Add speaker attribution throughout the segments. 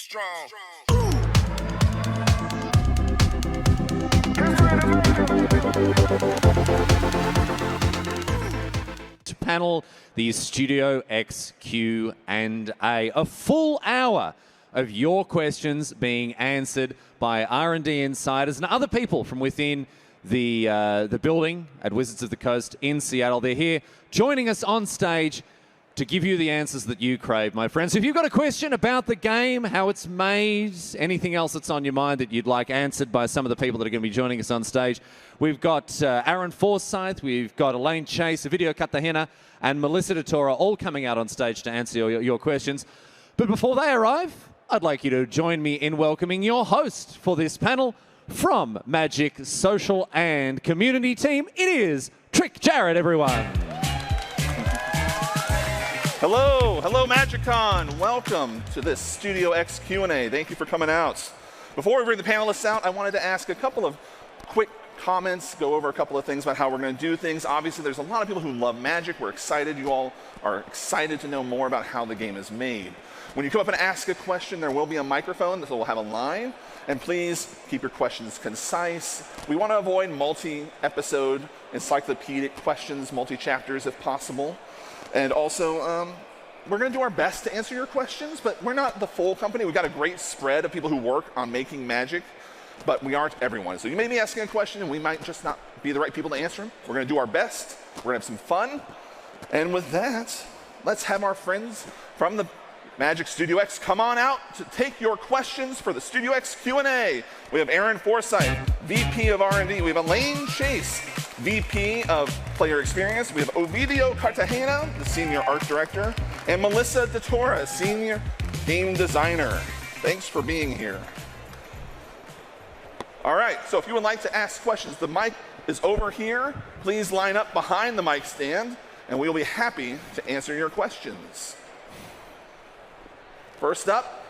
Speaker 1: strong.
Speaker 2: Panel, the Studio X, Q, and A. A full hour of your questions being answered by R&D insiders and other people from within the building at Wizards of the Coast in Seattle. They're here joining us on stage to give you the answers that you crave, my friends. If you've got a question about the game, how it's made, anything else that's on your mind that you'd like answered by some of the people that are going to be joining us on stage, we've got Aaron Forsyth, we've got Elaine Chase, Video Cartagena, and Melissa DeTora all coming out on stage to answer your questions. But before they arrive, I'd like you to join me in welcoming your host for this panel from Magic Social and Community Team. It is Trick Jarrett, everyone.
Speaker 3: Hello, MagicCon. Welcome to this Studio X Q&A. Thank you for coming out. Before we bring the panelists out, I wanted to ask a couple of quick comments, go over a couple of things about how we're going to do things. Obviously, there's a lot of people who love Magic. We're excited. You all are excited to know more about how the game is made. When you come up and ask a question, there will be a microphone that will have a line. And please keep your questions concise. We want to avoid multi-episode encyclopedic questions, multi-chapters if possible. And also, we're going to do our best to answer your questions, but we're not the full company. We've got a great spread of people who work on making Magic, but we aren't everyone. So you may be asking a question, and we might just not be the right people to answer them. We're going to do our best. We're going to have some fun. And with that, let's have our friends from the Magic Studio X come on out to take your questions for the Studio X Q&A. We have Aaron Forsyth, VP of R&D. We have Elaine Chase, VP of Player Experience. We have Ovidio Cartagena, the Senior Art Director, and Melissa DeTora, Senior Game Designer. Thanks for being here. All right, so if you would like to ask questions, the mic is over here. Please line up behind the mic stand, and we will be happy to answer your questions. First up,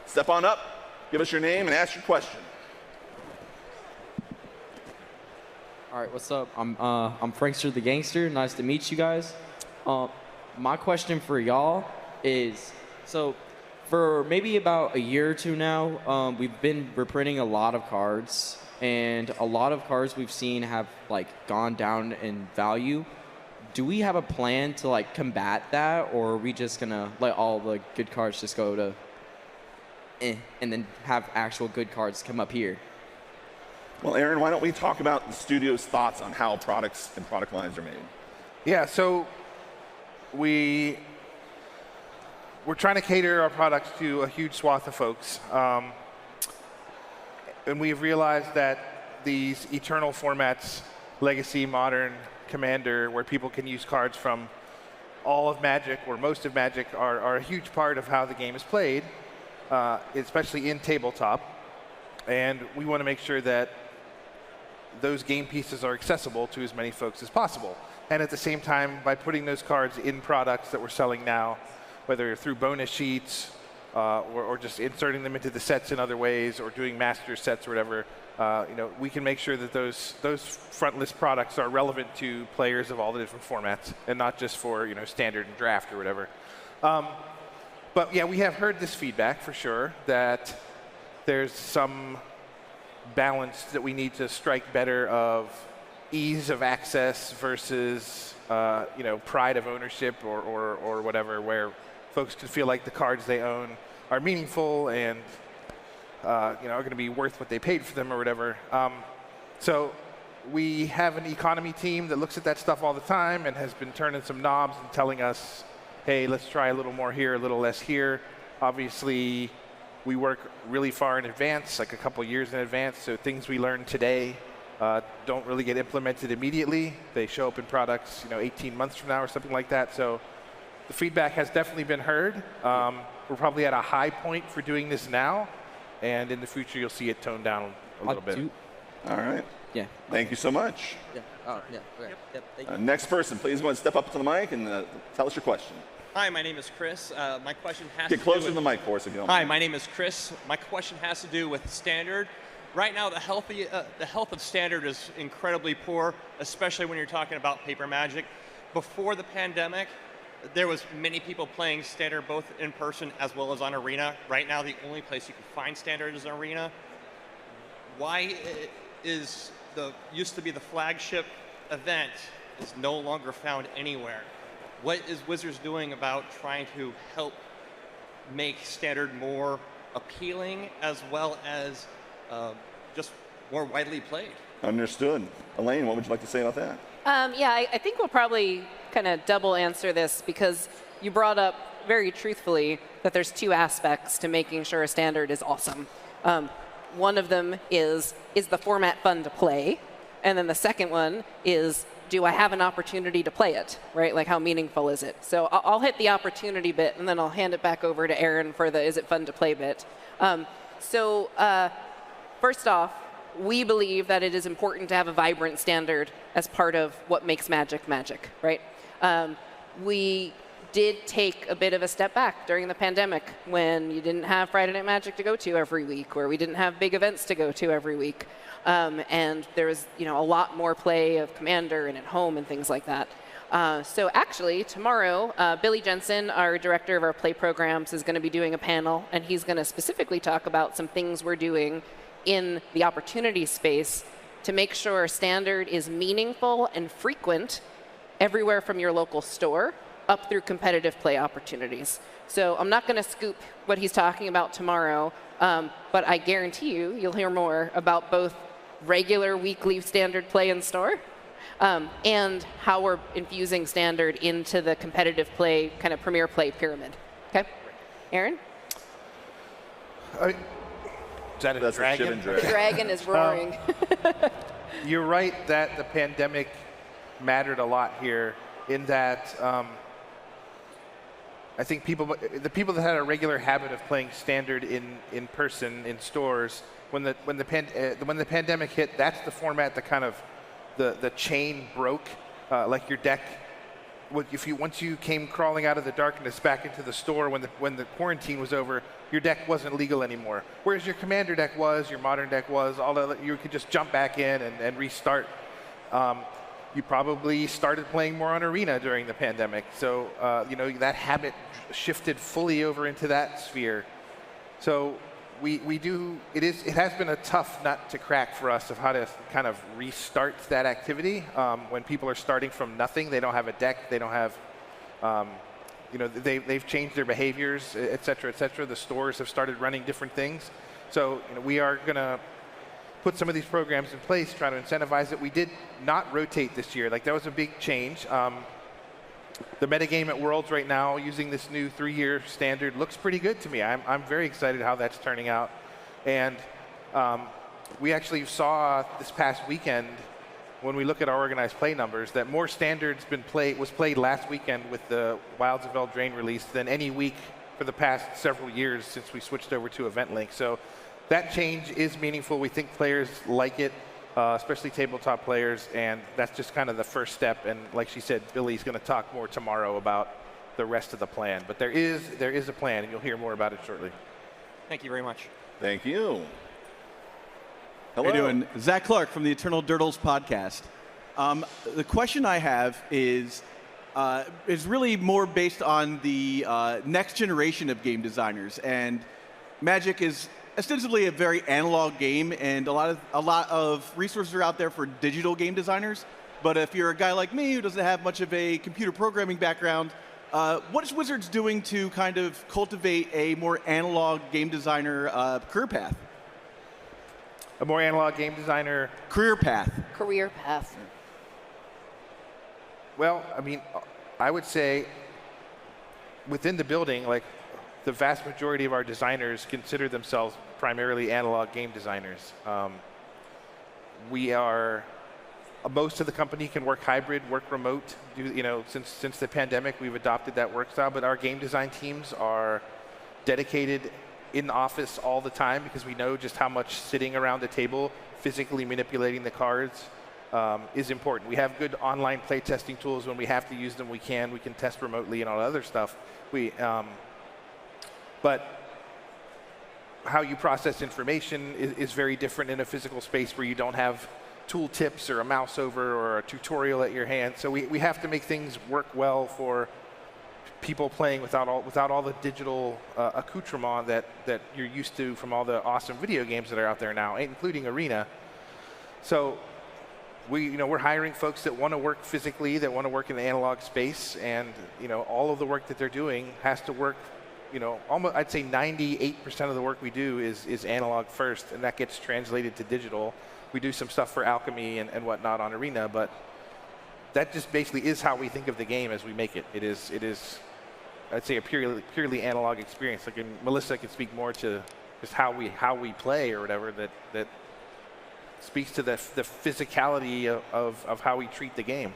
Speaker 3: step on up, give us your name, and ask your question.
Speaker 4: All right, what's up? I'm Frankster the Gangster. Nice to meet you guys. My question for y'all is, so for maybe about a year or two now, we've been reprinting a lot of cards, and a lot of cards we've seen have like gone down in value. Do we have a plan to like combat that, or are we just gonna let all the good cards just go to and then have actual good cards come up here?
Speaker 3: Well, Aaron, why don't we talk about the studio's thoughts on how products and product lines are made?
Speaker 5: Yeah, so we're trying to cater our products to a huge swath of folks. And we've realized that these eternal formats, Legacy, Modern, Commander, where people can use cards from all of Magic or most of Magic are a huge part of how the game is played, especially in tabletop. And we want to make sure that those game pieces are accessible to as many folks as possible. And at the same time, by putting those cards in products that we're selling now, whether through bonus sheets or just inserting them into the sets in other ways, or doing master sets or whatever, we can make sure that those frontlist products are relevant to players of all the different formats, and not just for standard and draft or whatever. But yeah, we have heard this feedback for sure, that there's some balance that we need to strike better of ease of access versus pride of ownership or whatever, where folks can feel like the cards they own are meaningful and are going to be worth what they paid for them or whatever. So we have an economy team that looks at that stuff all the time and has been turning some knobs and telling us, hey, let's try a little more here, a little less here. Obviously, we work really far in advance, like a couple years in advance, so things we learn today don't really get implemented immediately. They show up in products 18 months from now or something like that. So the feedback has definitely been heard. We're probably at a high point for doing this now, and in the future you'll see it toned down a little bit.
Speaker 3: All right.
Speaker 4: Yeah.
Speaker 3: Thank you so much.
Speaker 4: Yeah. Oh, yeah. Okay. Yep. Thank you.
Speaker 3: Next person, please go and step up to the mic and tell us your question.
Speaker 6: Hi, my name is Chris. My question has
Speaker 3: Get
Speaker 6: to
Speaker 3: closer
Speaker 6: do
Speaker 3: to
Speaker 6: with...
Speaker 3: the mic for us if you don't
Speaker 6: Hi,
Speaker 3: mind.
Speaker 6: my name is Chris. My question has to do with Standard. Right now, the health of Standard is incredibly poor, especially when you're talking about paper Magic. Before the pandemic, there was many people playing Standard both in person as well as on Arena. Right now, the only place you can find Standard is Arena. Why is used to be the flagship event is no longer found anywhere? What is Wizards doing about trying to help make Standard more appealing as well as just more widely played?
Speaker 3: Understood. Elaine, what would you like to say about that?
Speaker 1: Yeah, I think we'll probably kind of double answer this because you brought up very truthfully that there's two aspects to making sure a Standard is awesome. One of them is the format fun to play? And then the second one is, do I have an opportunity to play it, right? Like, how meaningful is it? So I'll hit the opportunity bit, and then I'll hand it back over to Aaron for the is it fun to play bit. First off, we believe that it is important to have a vibrant Standard as part of what makes Magic Magic, right? We did take a bit of a step back during the pandemic when you didn't have Friday Night Magic to go to every week, where we didn't have big events to go to every week. And there was, a lot more play of Commander and at home and things like that. So actually, tomorrow, Billy Jensen, our director of our play programs, is going to be doing a panel, and he's going to specifically talk about some things we're doing in the opportunity space to make sure Standard is meaningful and frequent everywhere from your local store up through competitive play opportunities. So I'm not going to scoop what he's talking about tomorrow, but I guarantee you'll hear more about both regular weekly Standard play in store and how we're infusing Standard into the competitive play, kind of premier play pyramid. Okay? Aaron?
Speaker 5: Is that
Speaker 3: That's
Speaker 5: dragon?
Speaker 3: a Shivan
Speaker 1: The
Speaker 3: dragon.
Speaker 1: dragon is roaring.
Speaker 5: You're right that the pandemic mattered a lot here in that I think the people that had a regular habit of playing Standard in person in stores, when the pandemic hit, that's the format that kind of the chain broke. Like your deck, once you came crawling out of the darkness back into the store when the quarantine was over, your deck wasn't legal anymore. Whereas your Commander deck was, your Modern deck was, you could just jump back in and restart. You probably started playing more on Arena during the pandemic, so that habit shifted fully over into that sphere. So it has been a tough nut to crack for us of how to kind of restart that activity when people are starting from nothing. They don't have a deck. They don't have, they've changed their behaviors, et cetera, et cetera. The stores have started running different things. So we are going to put some of these programs in place, try to incentivize it. We did not rotate this year. Like, that was a big change. The metagame at Worlds right now, using this new 3-year Standard, looks pretty good to me. I'm very excited how that's turning out. And we actually saw this past weekend, when we look at our organized play numbers, that more Standards was played last weekend with the Wilds of Eldraine release than any week for the past several years since we switched over to Event Link. So that change is meaningful. We think players like it, especially tabletop players, and that's just kind of the first step. And like she said, Billy's going to talk more tomorrow about the rest of the plan. But there is a plan, and you'll hear more about it shortly.
Speaker 6: Thank you very much.
Speaker 3: Thank you. Hello.
Speaker 7: How you doing? Zach Clark from the Eternal Durdles podcast. The question I have is really more based on the next generation of game designers. And Magic is ostensibly a very analog game, and a lot of resources are out there for digital game designers. But if you're a guy like me who doesn't have much of a computer programming background, what is Wizards doing to kind of cultivate a more analog game designer career path?
Speaker 5: A more analog game designer
Speaker 7: Career path.
Speaker 1: Career path.
Speaker 5: Well, I mean, I would say within the building, like, the vast majority of our designers consider themselves primarily analog game designers. Most of the company can work hybrid, work remote. Since the pandemic, we've adopted that work style, but our game design teams are dedicated in the office all the time because we know just how much sitting around the table, physically manipulating the cards, is important. We have good online play testing tools. When we have to use them, we can test remotely and all that other stuff. But how you process information is very different in a physical space where you don't have tool tips or a mouse over or a tutorial at your hand. So we have to make things work well for people playing without all the digital accoutrement that you're used to from all the awesome video games that are out there now, including Arena. So we're hiring folks that want to work physically, that want to work in the analog space, and all of the work that they're doing has to work. Almost, I'd say 98% of the work we do is analog first, and that gets translated to digital. We do some stuff for Alchemy and whatnot on Arena, but that just basically is how we think of the game as we make it. It is I'd say a purely analog experience. Like, Melissa can speak more to just how we play or whatever that speaks to the physicality of how we treat the game.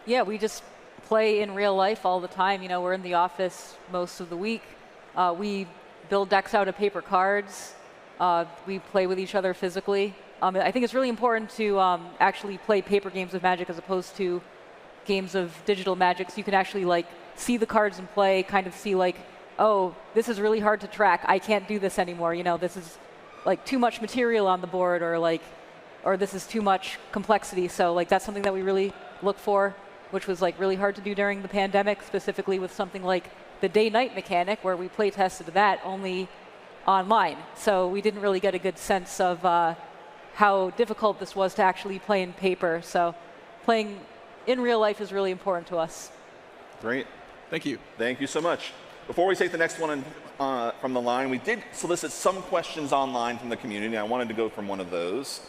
Speaker 8: Yeah, we just play in real life all the time. We're in the office most of the week. We build decks out of paper cards. We play with each other physically. I think it's really important to actually play paper games of Magic as opposed to games of digital Magic, so you can actually see the cards in play, kind of see oh, this is really hard to track. I can't do this anymore. This is too much material on the board, or this is too much complexity. So that's something that we really look for, which was really hard to do during the pandemic, specifically with something like the day-night mechanic, where we play tested that only online. So we didn't really get a good sense of how difficult this was to actually play in paper. So playing in real life is really important to us.
Speaker 3: Great.
Speaker 7: Thank you.
Speaker 3: Thank you so much. Before we take the next one from the line, we did solicit some questions online from the community. I wanted to go from one of those.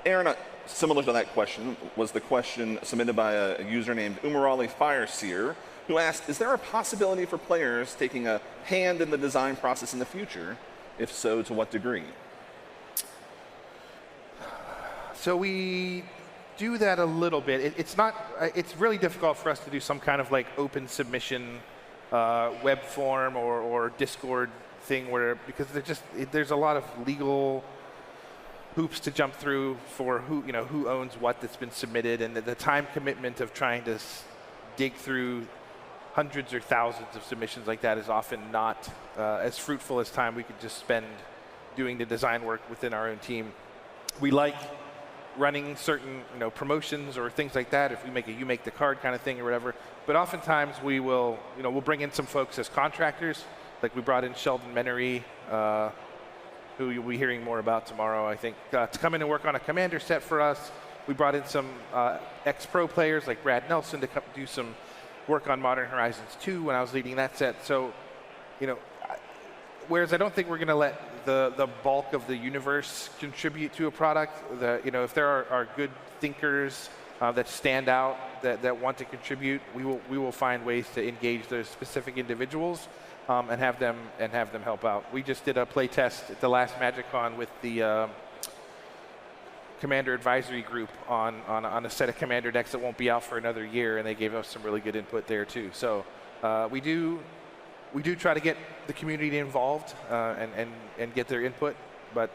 Speaker 3: Aaron, similar to that question, was the question submitted by a user named Umarali Fireseer, who asked, is there a possibility for players taking a hand in the design process in the future? If so, to what degree?
Speaker 5: So we do that a little bit. It's really difficult for us to do some kind of open submission web form or Discord thing because there's a lot of legal hoops to jump through for who owns what that's been submitted, and the time commitment of trying to dig through hundreds or thousands of submissions like that is often not as fruitful as time we could just spend doing the design work within our own team. We like running certain promotions or things like that, if we make a you make the card kind of thing or whatever, but oftentimes we'll bring in some folks as contractors. Like we brought in Sheldon Menery, who you'll be hearing more about tomorrow, I think, to come in and work on a commander set for us. We brought in some ex-pro players like Brad Nelson to come do some work on Modern Horizons 2 when I was leading that set. So, whereas I don't think we're going to let the bulk of the universe contribute to a product, if there are good thinkers that stand out, that want to contribute, we will find ways to engage those specific individuals and have them help out. We just did a play test at the last MagicCon with the Commander Advisory Group on a set of Commander decks that won't be out for another year, and they gave us some really good input there too. So we do try to get the community involved and get their input, but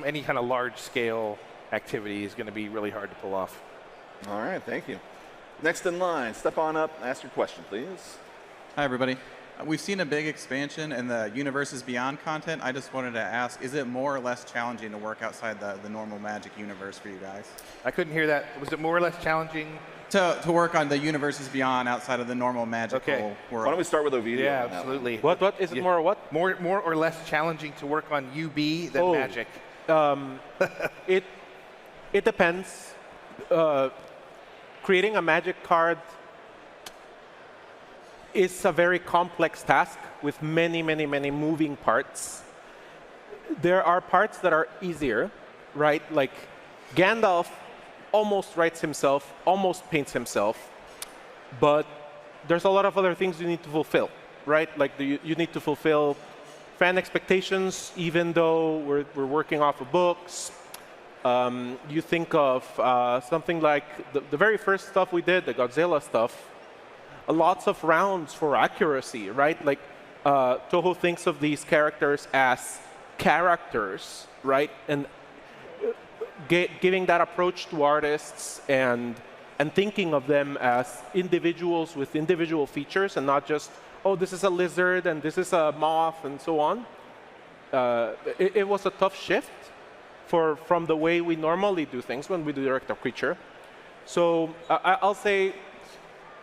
Speaker 5: any kind of large scale activity is going to be really hard to pull off.
Speaker 3: All right, thank you. Next in line, step on up, ask your question, please.
Speaker 9: Hi, everybody. We've seen a big expansion in the Universes Beyond content. I just wanted to ask, is it more or less challenging to work outside the normal Magic universe for you guys?
Speaker 5: I couldn't hear that. Was it more or less challenging?
Speaker 9: To work on the Universes Beyond outside of the normal magical world.
Speaker 3: Why don't we start with Ovidio?
Speaker 5: Yeah, absolutely.
Speaker 10: What? Is it more or what?
Speaker 5: More or less challenging to work on UB than Magic?
Speaker 10: It depends. Creating a Magic card is a very complex task with many, many, many moving parts. There are parts that are easier, right? Like Gandalf almost writes himself, almost paints himself, but there's a lot of other things you need to fulfill, right? Like you need to fulfill fan expectations, even though we're working off of books. You think of something like the very first stuff we did, the Godzilla stuff, lots of rounds for accuracy, right? Like Toho thinks of these characters as characters, right? And giving that approach to artists and thinking of them as individuals with individual features and not just, oh, this is a lizard and this is a moth and so on. It was a tough shift from the way we normally do things when we do direct a creature. So I'll say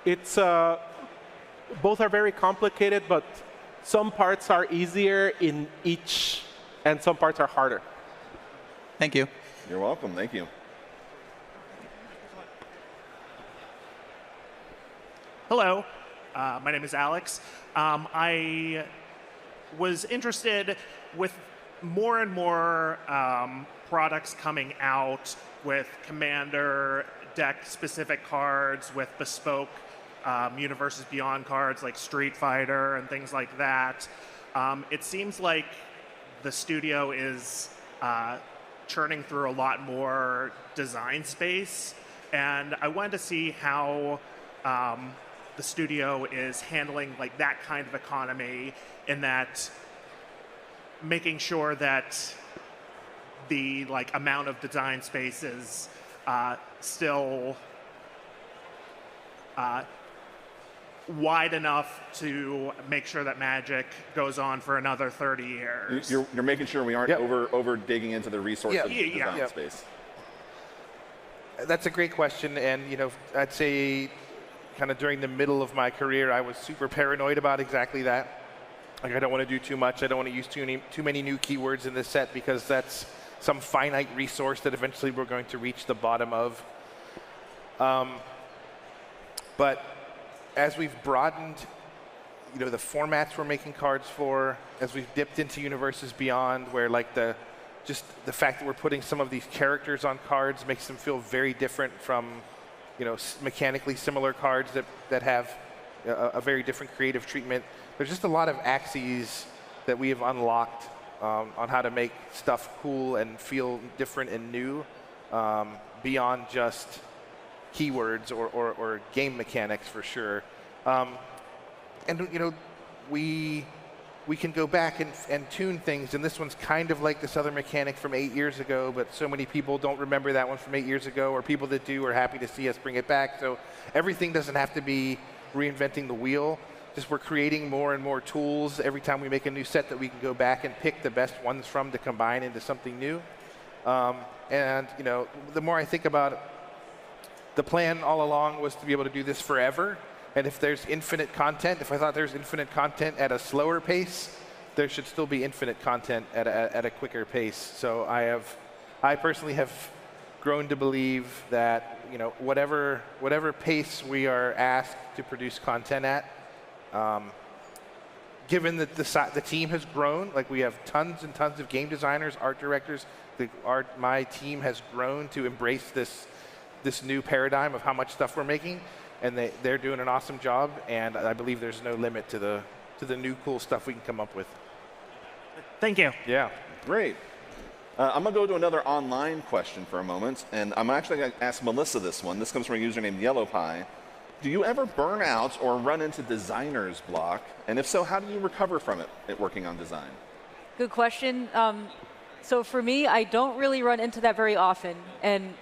Speaker 10: it's both are very complicated, but some parts are easier in each, and some parts are harder.
Speaker 9: Thank you.
Speaker 3: You're welcome. Thank you.
Speaker 11: Hello, my name is Alex. I was interested with more and more products coming out with Commander deck-specific cards, with bespoke Universes Beyond cards like Street Fighter and things like that. It seems like the studio is churning through a lot more design space, and I wanted to see how the studio is handling like that kind of economy, in that making sure that the like amount of design space is still wide enough to make sure that Magic goes on for another 30 years.
Speaker 3: You're making sure we aren't over digging into the resource of design space.
Speaker 5: That's a great question, and I'd say kind of during the middle of my career, I was super paranoid about exactly that. Like, I don't want to do too much. I don't want to use too many new keywords in this set, because that's some finite resource that eventually we're going to reach the bottom of. But as we've broadened, the formats we're making cards for, as we've dipped into Universes Beyond, where like just the fact that we're putting some of these characters on cards makes them feel very different from mechanically similar cards that have a very different creative treatment. There's just a lot of axes that we have unlocked on how to make stuff cool and feel different and new, beyond just keywords or game mechanics, for sure. And we can go back and tune things, and this one's kind of like this other mechanic from 8 years ago, but so many people don't remember that one from 8 years ago, or people that do are happy to see us bring it back. So everything doesn't have to be reinventing the wheel. Just we're creating more and more tools every time we make a new set that we can go back and pick the best ones from to combine into something new. And the more I think about it, the plan all along was to be able to do this forever. And if there's infinite content, if I thought there's infinite content at a slower pace, there should still be infinite content at a quicker pace. So I personally have grown to believe that whatever pace we are asked to produce content at, given that the team has grown, like we have tons and tons of game designers, art directors, my team has grown to embrace this new paradigm of how much stuff we're making. And they're doing an awesome job, and I believe there's no limit to the new cool stuff we can come up with.
Speaker 11: Thank you.
Speaker 3: Yeah, great. I'm going to go to another online question for a moment, and I'm actually going to ask Melissa this one. This comes from a user named YellowPie. Do you ever burn out or run into designer's block? And if so, how do you recover from it working on design?
Speaker 8: Good question. So for me, I don't really run into that very often, and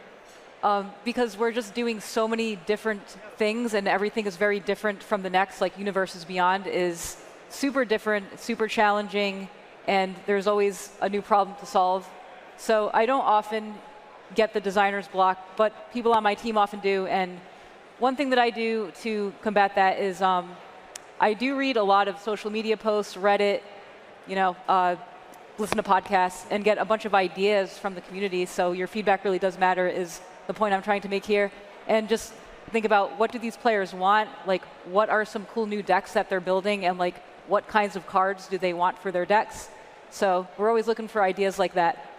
Speaker 8: because we're just doing so many different things, and everything is very different from the next. Like Universes Beyond is super different, super challenging, and there's always a new problem to solve. So I don't often get the designer's block, but people on my team often do. And one thing that I do to combat that is I do read a lot of social media posts, Reddit, listen to podcasts, and get a bunch of ideas from the community. So your feedback really does matter, is the point I'm trying to make here. And just think about, what do these players want? Like, what are some cool new decks that they're building, and like, what kinds of cards do they want for their decks? So we're always looking for ideas like that.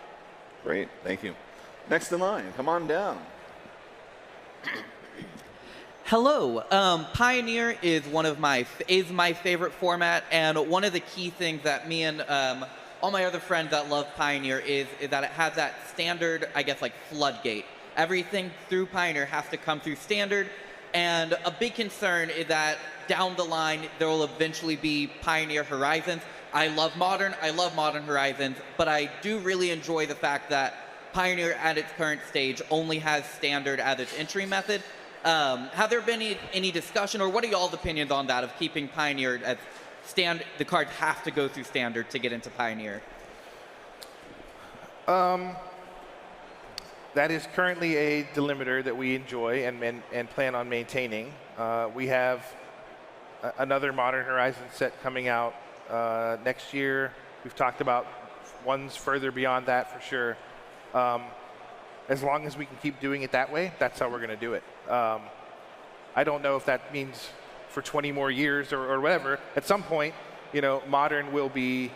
Speaker 3: Great, thank you. Next in line, come on down.
Speaker 12: Hello. Pioneer is my favorite format, and one of the key things that me and all my other friends that love Pioneer is that it has that standard, I guess, like floodgate. Everything through Pioneer has to come through standard, and a big concern is that down the line there will eventually be Pioneer Horizons. I love Modern Horizons, but I do really enjoy the fact that Pioneer at its current stage only has standard as its entry method. Have there been any discussion, or what are y'all's opinions on that, of keeping Pioneer as the cards have to go through standard to get into Pioneer?
Speaker 5: That is currently a delimiter that we enjoy and plan on maintaining. We have another Modern Horizons set coming out next year. We've talked about ones further beyond that for sure. As long as we can keep doing it that way, that's how we're going to do it. I don't know if that means for 20 more years or whatever. At some point, you know, Modern will be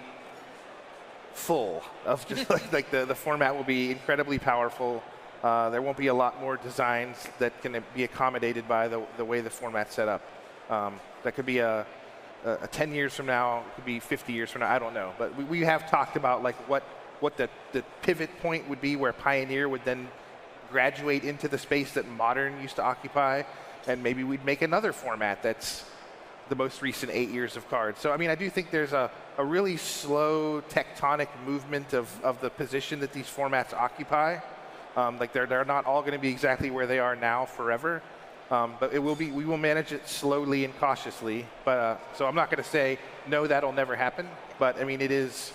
Speaker 5: full of just like the format will be incredibly powerful. There won't be a lot more designs that can be accommodated by the way the format's set up. That could be a 10 years from now, it could be 50 years from now, I don't know. But we have talked about like what the pivot point would be where Pioneer would then graduate into the space that Modern used to occupy, and maybe we'd make another format that's the most recent 8 years of cards. So I mean, I do think there's a really slow tectonic movement of the position that these formats occupy. Like they're not all going to be exactly where they are now forever, but it will be. We will manage it slowly and cautiously. But so I'm not going to say no, that'll never happen. But I mean, it is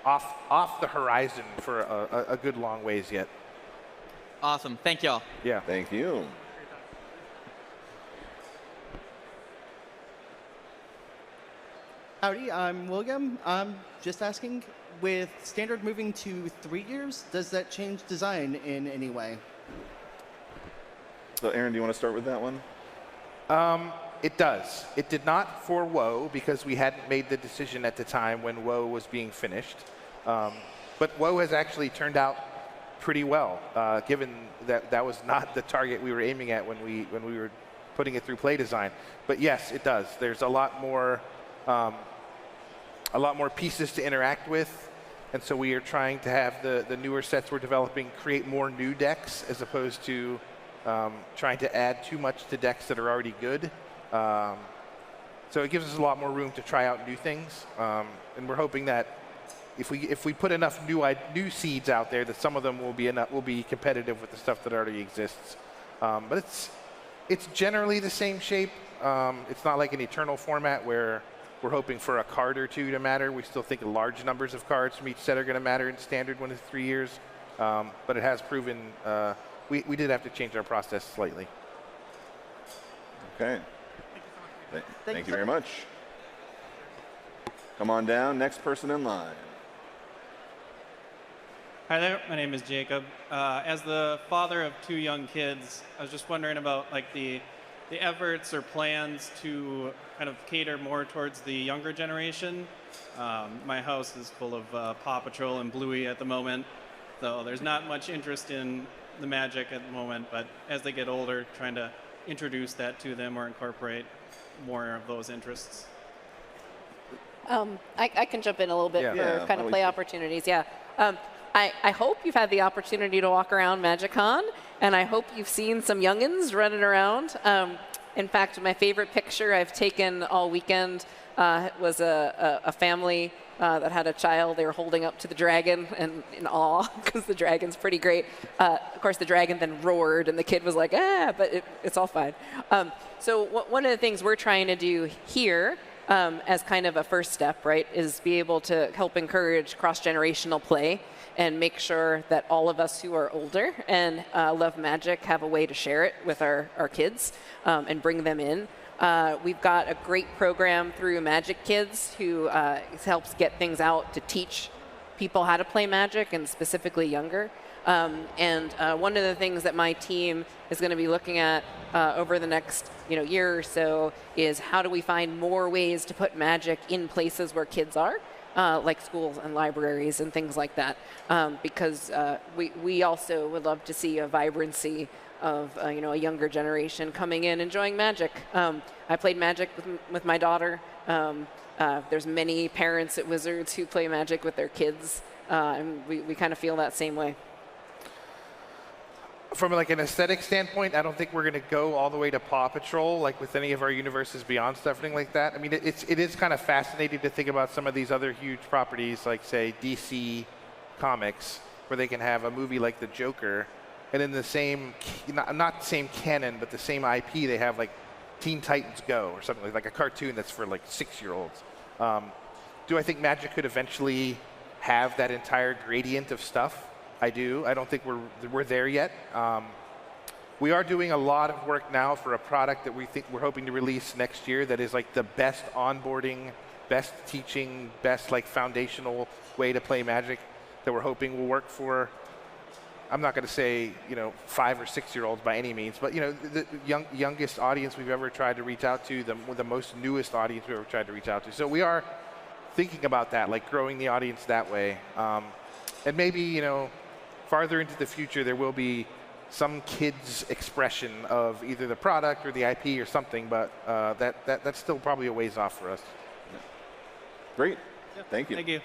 Speaker 5: off the horizon for a good long ways yet.
Speaker 12: Awesome. Thank y'all.
Speaker 5: Yeah.
Speaker 3: Thank you.
Speaker 13: Howdy, I'm William. I'm just asking, with standard moving to 3 years, does that change design in any way?
Speaker 3: So Aaron, do you want to start with that one?
Speaker 5: It does. It did not for WoW because we hadn't made the decision at the time when WoW was being finished. But WoW has actually turned out pretty well, given that that was not the target we were aiming at when we were putting it through play design. But yes, it does. There's a lot more pieces to interact with, and so we are trying to have the newer sets we're developing create more new decks as opposed to trying to add too much to decks that are already good. So it gives us a lot more room to try out new things, and we're hoping that if we put enough new seeds out there, that some of them will be competitive with the stuff that already exists. But it's generally the same shape. It's not like an Eternal format where we're hoping for a card or two to matter. We still think large numbers of cards from each set are going to matter in Standard when it's 3 years. But it has proven we did have to change our process slightly.
Speaker 3: Okay. Thank you very much. Come on down. Next person in line.
Speaker 14: Hi there, my name is Jacob. As the father of 2 young kids, I was just wondering about like the efforts or plans to kind of cater more towards the younger generation. My house is full of Paw Patrol and Bluey at the moment, so there's not much interest in the Magic at the moment, but as they get older, trying to introduce that to them or incorporate more of those interests.
Speaker 1: I can jump in a little bit for kind of play opportunities. Yeah. I hope you've had the opportunity to walk around MagicCon, and I hope you've seen some youngins running around. In fact, my favorite picture I've taken all weekend was a family that had a child they were holding up to the dragon and in awe because the dragon's pretty great. Of course, the dragon then roared, and the kid was like, but it's all fine. So one of the things we're trying to do here as kind of a first step, right, is be able to help encourage cross-generational play and make sure that all of us who are older and love Magic have a way to share it with our kids and bring them in. We've got a great program through Magic Kids who helps get things out to teach people how to play Magic, and specifically younger. And one of the things that my team is going to be looking at over the next year or so is how do we find more ways to put Magic in places where kids are. Like schools and libraries and things like that, because we also would love to see a vibrancy of a younger generation coming in enjoying Magic. I played Magic with my daughter. There's many parents at Wizards who play Magic with their kids, and we kind of feel that same way.
Speaker 5: From like an aesthetic standpoint, I don't think we're going to go all the way to Paw Patrol, like with any of our Universes Beyond stuff, anything like that. I mean, it is kind of fascinating to think about some of these other huge properties, like say DC Comics, where they can have a movie like The Joker, and in the same, not the same canon, but the same IP, they have like Teen Titans Go or something like a cartoon that's for like 6-year-olds. Do I think Magic could eventually have that entire gradient of stuff? I do. I don't think we're there yet. We are doing a lot of work now for a product that we're hoping to release next year that is like the best onboarding, best teaching, best like foundational way to play Magic that we're hoping will work for, I'm not going to say, 5 or 6 year olds by any means, but the youngest audience we've ever tried to reach out to, the most newest audience we've ever tried to reach out to. So we are thinking about that, like growing the audience that way. And maybe, farther into the future, there will be some kids' expression of either the product or the IP or something, but that's still probably a ways off for us.
Speaker 3: Great. Thank you.
Speaker 14: Thank you.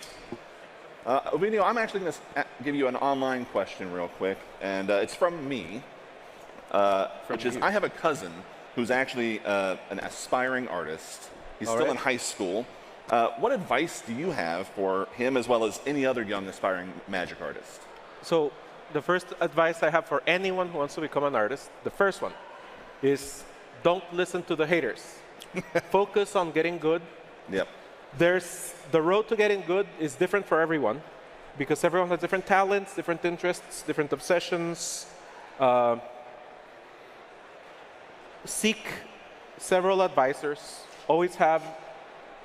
Speaker 3: Ovidio, I'm actually going to give you an online question real quick, and it's from me, which is I have a cousin who's actually an aspiring artist. He's still in high school. What advice do you have for him as well as any other young aspiring Magic artist?
Speaker 10: So the first advice I have for anyone who wants to become an artist, the first one, is don't listen to the haters. Focus on getting good.
Speaker 3: Yep.
Speaker 10: The road to getting good is different for everyone because everyone has different talents, different interests, different obsessions. Seek several advisors. Always have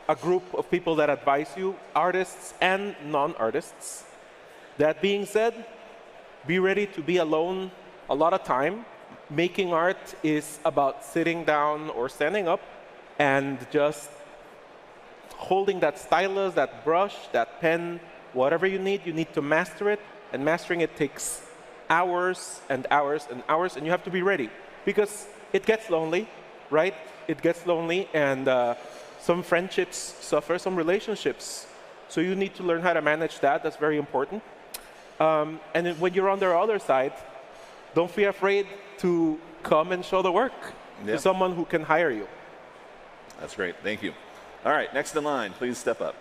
Speaker 10: a group of people that advise you, artists and non-artists. That being said, be ready to be alone a lot of time. Making art is about sitting down or standing up and just holding that stylus, that brush, that pen, whatever you need to master it. And mastering it takes hours and hours and hours, and you have to be ready. Because it gets lonely, right? It gets lonely, and some friendships suffer, some relationships. So you need to learn how to manage that. That's very important. And then when you're on the other side, don't be afraid to come and show the work to someone who can hire you.
Speaker 3: That's great. Thank you. All right, next in line, please step up.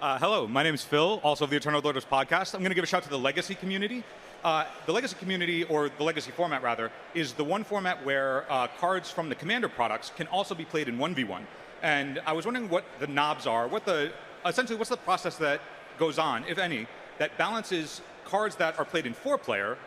Speaker 15: Hello, my name is Phil, also of the Eternal Durdles podcast. I'm going to give a shout to the Legacy community. The Legacy community, or the Legacy format rather, is the one format where cards from the Commander products can also be played in 1v1. And I was wondering what the knobs are, essentially what's the process that goes on, if any, that balances cards that are played in 4-player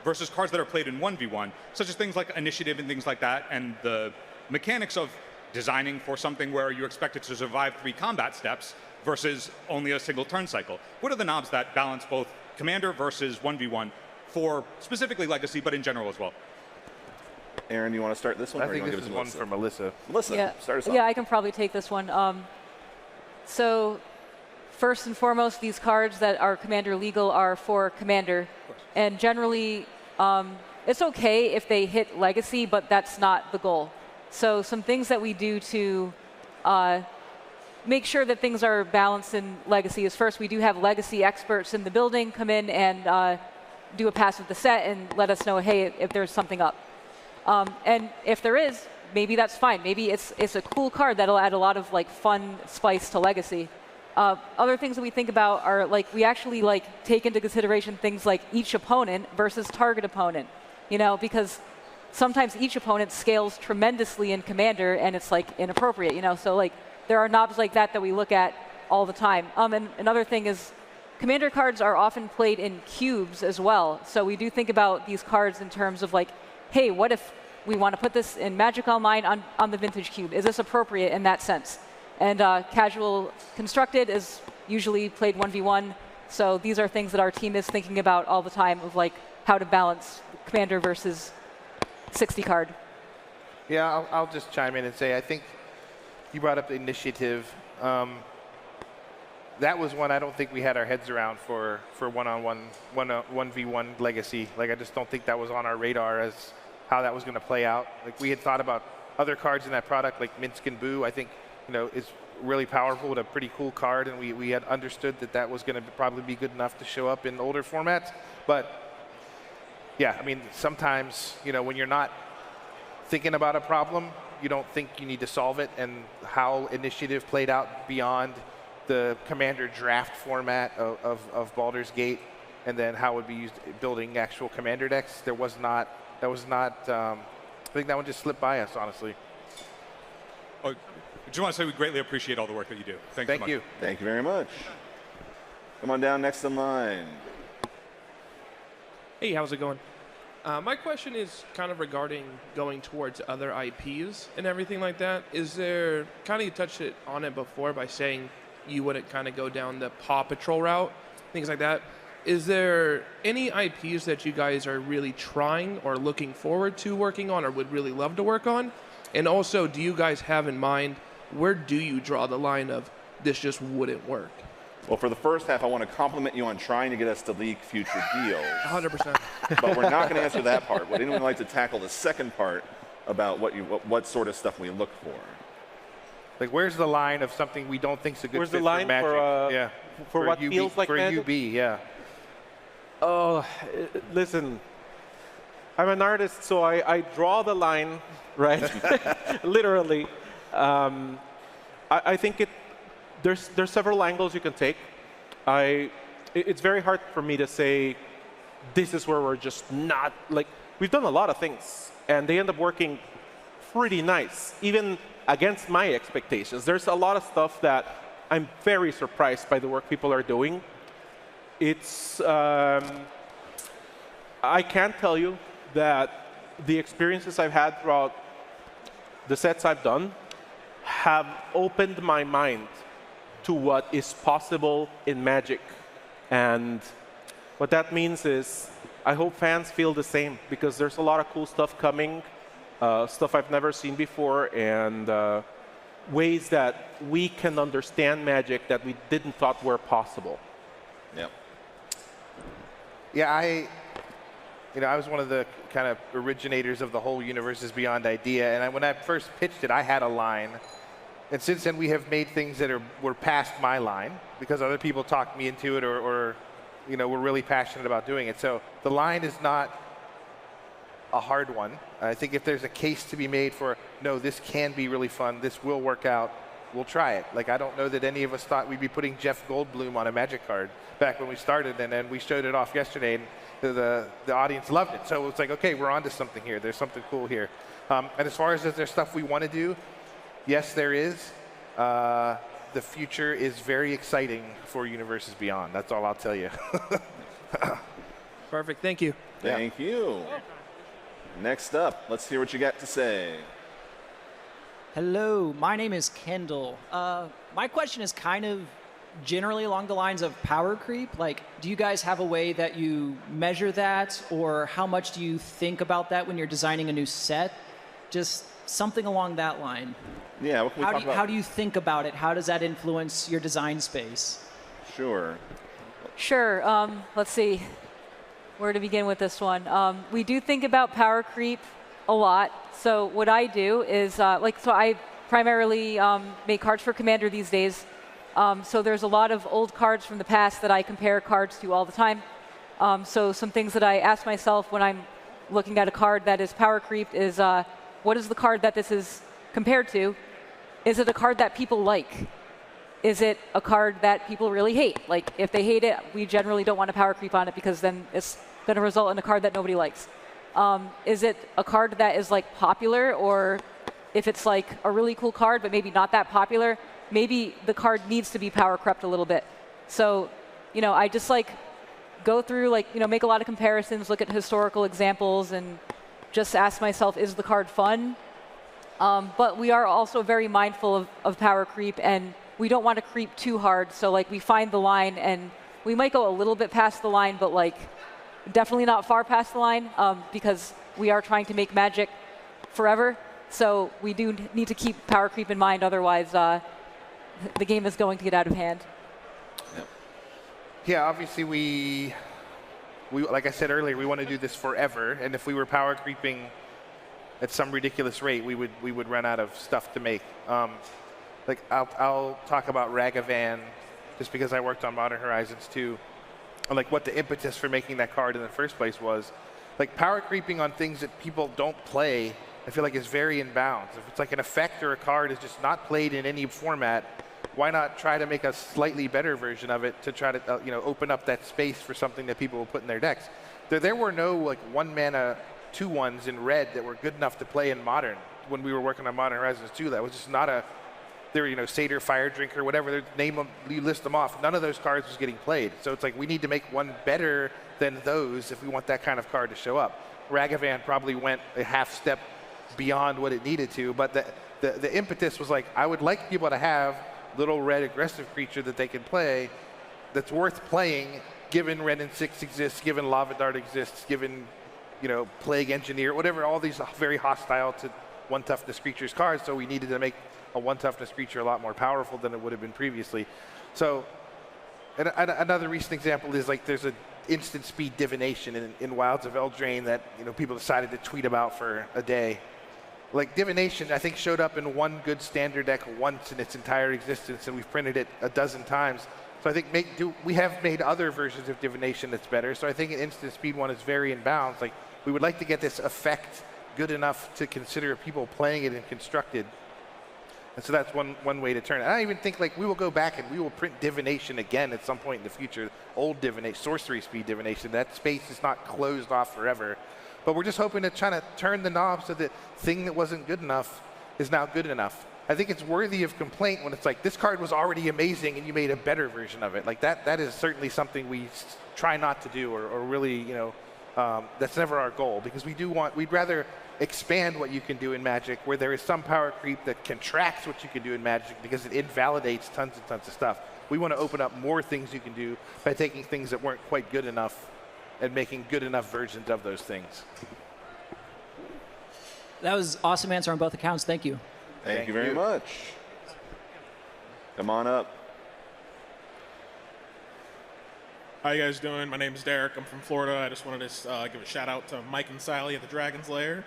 Speaker 15: versus cards that are played in 1v1, such as things like initiative and things like that, and the mechanics of designing for something where you expect it to survive 3 combat steps versus only a single turn cycle. What are the knobs that balance both Commander versus 1v1 for specifically Legacy, but in general as well?
Speaker 3: Aaron, you want to start this one?
Speaker 5: I think this is one for Melissa.
Speaker 8: Yeah.
Speaker 3: Start us off.
Speaker 8: Yeah, I can probably take this one. So first and foremost, these cards that are Commander legal are for Commander. And generally, it's okay if they hit Legacy, but that's not the goal. So some things that we do to make sure that things are balanced in Legacy is first, we do have Legacy experts in the building come in and do a pass with the set and let us know, hey, if there's something up. And if there is, maybe that's fine. Maybe it's a cool card that'll add a lot of like fun spice to Legacy. Other things that we think about are like we actually like take into consideration things like each opponent versus target opponent, because sometimes each opponent scales tremendously in Commander and it's like inappropriate, so like there are knobs like that we look at all the time. And another thing is Commander cards are often played in cubes as well. So we do think about these cards in terms of like, hey, what if we want to put this in Magic Online on the Vintage Cube? Is this appropriate in that sense? And Casual Constructed is usually played 1v1. So these are things that our team is thinking about all the time of like how to balance Commander versus 60 card.
Speaker 5: Yeah, I'll just chime in and say, I think you brought up the initiative. That was one I don't think we had our heads around for 1v1 Legacy. Like, I just don't think that was on our radar as how that was going to play out. Like, we had thought about other cards in that product, like Minsk and Boo, I think, is really powerful with a pretty cool card, and we had understood that was going to probably be good enough to show up in older formats. But yeah, I mean, sometimes, when you're not thinking about a problem, you don't think you need to solve it, and how Initiative played out beyond the Commander draft format of Baldur's Gate, and then how it would be used building actual Commander decks, I think that one just slipped by us, honestly.
Speaker 15: I just want to say we greatly appreciate all the work that you do. Thank you so much.
Speaker 3: Thank you very much. Come on down next in line.
Speaker 16: Hey, how's it going? My question is kind of regarding going towards other IPs and everything like that. Is there, kind of you touched on it before by saying you wouldn't kind of go down the Paw Patrol route, things like that. Is there any IPs that you guys are really trying or looking forward to working on or would really love to work on? And also, do you guys have in mind, where do you draw the line of this just wouldn't work?
Speaker 3: Well, for the first half, I want to compliment you on trying to get us to leak future deals.
Speaker 16: 100%.
Speaker 3: But we're not going to answer that part. Would anyone like to tackle the second part about what sort of stuff we look for?
Speaker 5: Like, where's the line of something we don't think is a good
Speaker 10: Where's
Speaker 5: fit
Speaker 10: the line
Speaker 5: for Magic?
Speaker 10: yeah. For what feels like
Speaker 5: for
Speaker 10: Magic?
Speaker 5: UB, yeah.
Speaker 10: Oh, listen. I'm an artist, so I draw the line, right? Literally. I think there's several angles you can take. It's very hard for me to say this is where we're just not, like, we've done a lot of things and they end up working pretty nice, even against my expectations. There's a lot of stuff that I'm very surprised by the work people are doing. It's, I can't tell you that the experiences I've had throughout the sets I've done have opened my mind to what is possible in Magic. And what that means is I hope fans feel the same, because there's a lot of cool stuff coming, stuff I've never seen before, and ways that we can understand Magic that we didn't thought were possible.
Speaker 3: Yep.
Speaker 5: Yeah, I was one of the kind of originators of the whole Universes Beyond idea, and when I first pitched it, I had a line. And since then, we have made things that were past my line because other people talked me into it, or were really passionate about doing it. So the line is not a hard one. I think if there's a case to be made for, no, this can be really fun, this will work out, we'll try it. Like, I don't know that any of us thought we'd be putting Jeff Goldblum on a Magic card back when we started, and then we showed it off yesterday, and the audience loved it. So it's like, okay, we're onto something here. There's something cool here. And as far as is there stuff we want to do, yes, there is. The future is very exciting for Universes Beyond. That's all I'll tell you.
Speaker 16: Perfect. Thank you.
Speaker 3: Thank you. Next up, let's hear what you got to say.
Speaker 17: Hello, my name is Kendall. My question is kind of generally along the lines of power creep. Like, do you guys have a way that you measure that, or how much do you think about that when you're designing a new set? Just something along that line.
Speaker 3: Yeah, what can we talk about?
Speaker 17: How do you think about it? How does that influence your design space?
Speaker 3: Sure.
Speaker 8: Sure. Let's see where to begin with this one. We do think about power creep a lot. So what I do is, so I primarily make cards for Commander these days. So there's a lot of old cards from the past that I compare cards to all the time. So some things that I ask myself when I'm looking at a card that is power creeped is, what is the card that this is compared to? Is it a card that people like? Is it a card that people really hate? Like, if they hate it, we generally don't want to power creep on it, because then it's going to result in a card that nobody likes. Is it a card that is like popular, or if it's like a really cool card but maybe not that popular, maybe the card needs to be power crept a little bit. So, I just go through, make a lot of comparisons, look at historical examples, and just ask myself, is the card fun? But we are also very mindful of power creep, and we don't want to creep too hard. So we find the line, and we might go a little bit past the line, but definitely not far past the line, because we are trying to make Magic forever. So we do need to keep power creep in mind, otherwise the game is going to get out of hand.
Speaker 5: Yeah, obviously we like I said earlier, we want to do this forever, and if we were power creeping at some ridiculous rate, we would run out of stuff to make. I'll talk about Ragavan, just because I worked on Modern Horizons 2, and what the impetus for making that card in the first place was. Power creeping on things that people don't play, I feel like is very in bounds. If it's an effect or a card is just not played in any format, why not try to make a slightly better version of it to try to open up that space for something that people will put in their decks? There were no 1-mana 2/1s in red that were good enough to play in Modern when we were working on Modern Horizons 2. That was just not a there were, Satyr, Fire Drinker, whatever, you list them off. None of those cards was getting played. So it's like we need to make one better than those if we want that kind of card to show up. Ragavan probably went a half step beyond what it needed to, but the impetus was like, I would like people to have little red aggressive creature that they can play that's worth playing, given Red and 6 exists, given Lava Dart exists, given Plague Engineer, whatever, all these very hostile to 1 toughness creatures cards, so we needed to make a 1 toughness creature a lot more powerful than it would have been previously. So another recent example is like there's an instant speed divination in Wilds of Eldraine that people decided to tweet about for a day. Like divination, I think showed up in one good standard deck once in its entire existence, and we've printed it a dozen times. So I think we have made other versions of divination that's better. So I think an instant speed one is very in bounds. Like we would like to get this effect good enough to consider people playing it in constructed. And so that's one way to turn it. I even think like we will go back and we will print divination again at some point in the future. Old divination, sorcery speed divination. That space is not closed off forever. But we're just hoping to try to turn the knob so that thing that wasn't good enough is now good enough. I think it's worthy of complaint when it's like, this card was already amazing and you made a better version of it. Like that is certainly something we try not to do or really, that's never our goal, because we'd rather expand what you can do in Magic where there is some power creep that contracts what you can do in Magic because it invalidates tons and tons of stuff. We want to open up more things you can do by taking things that weren't quite good enough and making good enough versions of those things.
Speaker 17: That was awesome answer on both accounts. Thank you.
Speaker 3: Thank you very much. Come on up.
Speaker 18: How you guys doing? My name is Derek. I'm from Florida. I just wanted to give a shout out to Mike and Sally at the Dragon's Lair.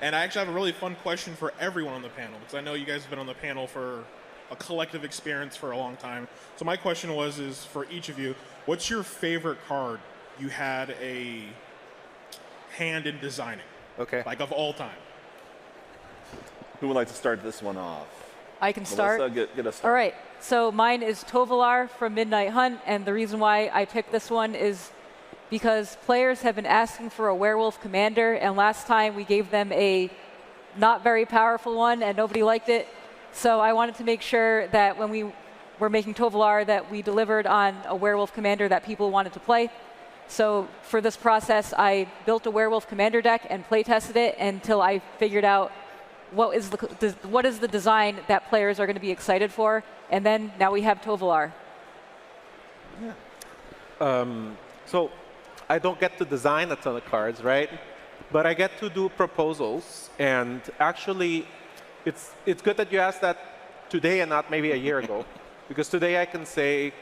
Speaker 18: And I actually have a really fun question for everyone on the panel, because I know you guys have been on the panel for a collective experience for a long time. So my question is for each of you, what's your favorite card you had a hand in designing?
Speaker 10: Okay.
Speaker 18: Like of all time.
Speaker 3: Who would like to start this one off?
Speaker 8: I can start.
Speaker 3: Melissa, get us started.
Speaker 8: All right. So mine is Tovolar from Midnight Hunt, and the reason why I picked this one is because players have been asking for a werewolf commander, and last time we gave them a not very powerful one, and nobody liked it. So I wanted to make sure that when we were making Tovolar that we delivered on a werewolf commander that people wanted to play. So for this process, I built a werewolf commander deck and play tested it until I figured out what is the design that players are going to be excited for, and then now we have Tovolar.
Speaker 10: So I don't get to design a ton of cards, right? But I get to do proposals, and actually, it's good that you asked that today and not maybe a year ago, because today I can say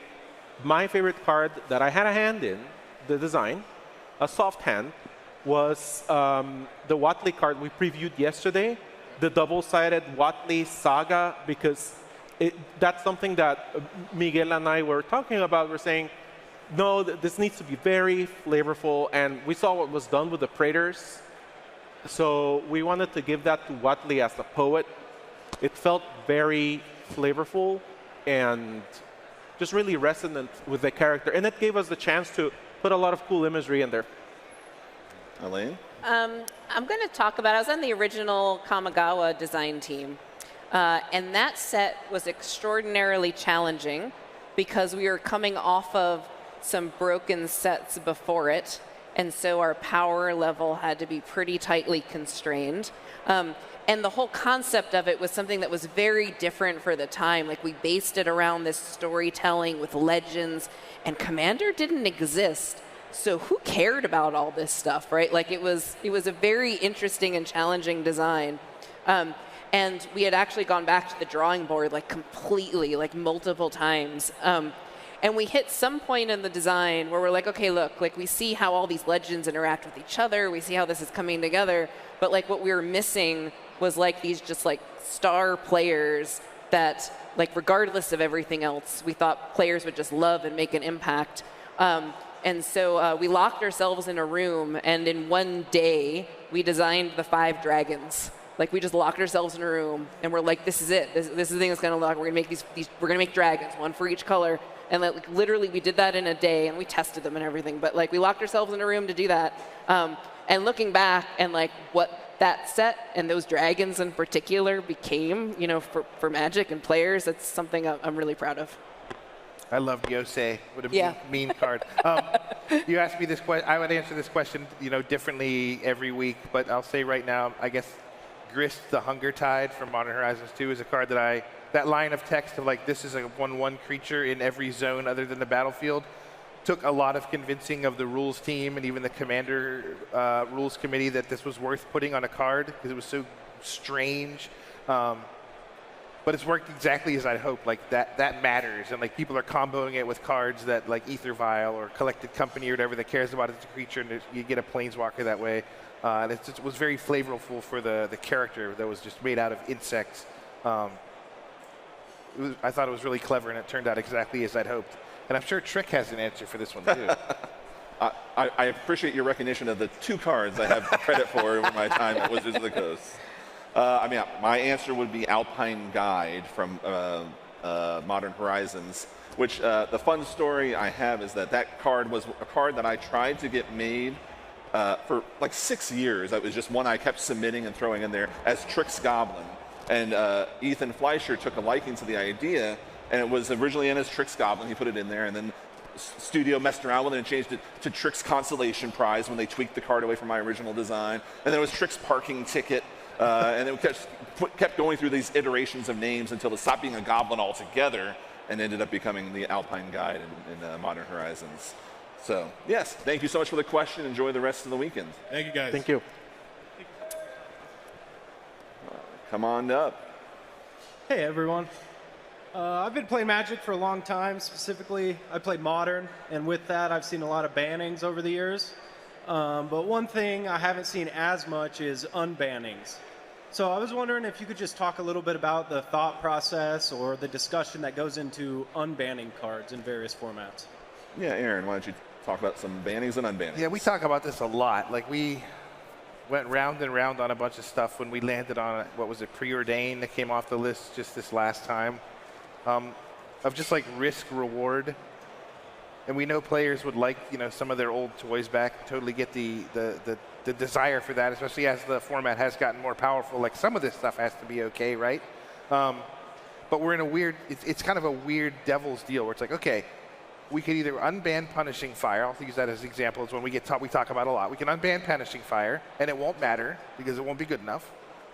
Speaker 10: my favorite card that I had a hand in the design, a soft hand, was the Watley card we previewed yesterday, the double-sided Watley Saga, because that's something that Miguel and I were talking about. We're saying, no, this needs to be very flavorful, and we saw what was done with the Praetors, so we wanted to give that to Watley as a poet. It felt very flavorful and just really resonant with the character, and it gave us the chance to put a lot of cool imagery in there.
Speaker 3: Elaine?
Speaker 1: I'm going to talk about, I was on the original Kamigawa design team, and that set was extraordinarily challenging because we were coming off of some broken sets before it, and so our power level had to be pretty tightly constrained. And the whole concept of it was something that was very different for the time. Like, we based it around this storytelling with legends, and Commander didn't exist. So who cared about all this stuff, right? Like, it was a very interesting and challenging design. And we had actually gone back to the drawing board like completely, like multiple times. And we hit some point in the design where we're like, okay, look, like we see how all these legends interact with each other. We see how this is coming together. But like what we were missing was like these just like star players that, like, regardless of everything else, we thought players would just love and make an impact. And so we locked ourselves in a room, and in one day, we designed the 5 dragons. Like, we just locked ourselves in a room, and we're like, this is it. This is the thing that's going to lock. We're going to make we're going to make dragons, one for each color. And like, literally, we did that in a day, and we tested them and everything. But like, we locked ourselves in a room to do that. And looking back, and like what that set and those dragons in particular became, for Magic and players, that's something I'm really proud of.
Speaker 5: I love Yosei. What a mean card. You asked me this question. I would answer this question, differently every week. But I'll say right now, I guess Grist the Hunger Tide from Modern Horizons 2 is a card that line of text of like, this is a 1/1 creature in every zone other than the battlefield, took a lot of convincing of the rules team and even the commander rules committee that this was worth putting on a card because it was so strange. But it's worked exactly as I'd hoped. Like that matters, and like people are comboing it with cards that like Ether Vial or Collected Company or whatever that cares about as a creature, and you get a Planeswalker that way. And it was very flavorful for the character that was just made out of insects. I thought it was really clever, and it turned out exactly as I'd hoped. And I'm sure Trick has an answer for this one too.
Speaker 3: I appreciate your recognition of the 2 cards I have credit for over my time at Wizards of the Coast. My answer would be Alpine Guide from Modern Horizons, which the fun story I have is that card was a card that I tried to get made for like 6 years. It was just one I kept submitting and throwing in there as Trick's Goblin. And Ethan Fleischer took a liking to the idea, and it was originally in as Trick's Goblin. He put it in there, and then Studio messed around with it and changed it to Trick's Consolation Prize when they tweaked the card away from my original design. And then it was Trick's Parking Ticket. And it kept going through these iterations of names until it stopped being a goblin altogether and ended up becoming the Alpine Guide in Modern Horizons. So, yes, thank you so much for the question. Enjoy the rest of the weekend.
Speaker 18: Thank you, guys.
Speaker 5: Thank you.
Speaker 3: Come on up.
Speaker 19: Hey, everyone. I've been playing Magic for a long time. Specifically, I played Modern, and with that, I've seen a lot of bannings over the years. But one thing I haven't seen as much is unbannings. So I was wondering if you could just talk a little bit about the thought process or the discussion that goes into unbanning cards in various formats.
Speaker 3: Yeah, Aaron, why don't you talk about some bannings and unbannings?
Speaker 5: Yeah, we talk about this a lot. Like we went round and round on a bunch of stuff when we landed on, what was it, Preordained that came off the list just this last time. Of just like risk reward. And we know players would like, some of their old toys back. Totally get the desire for that, especially as the format has gotten more powerful. Like some of this stuff has to be okay, right? But we're in a weird. It's kind of a weird devil's deal where it's like, okay, we could either unban Punishing Fire. I'll use that as an example. It's when we talk about a lot. We can unban Punishing Fire, and it won't matter because it won't be good enough.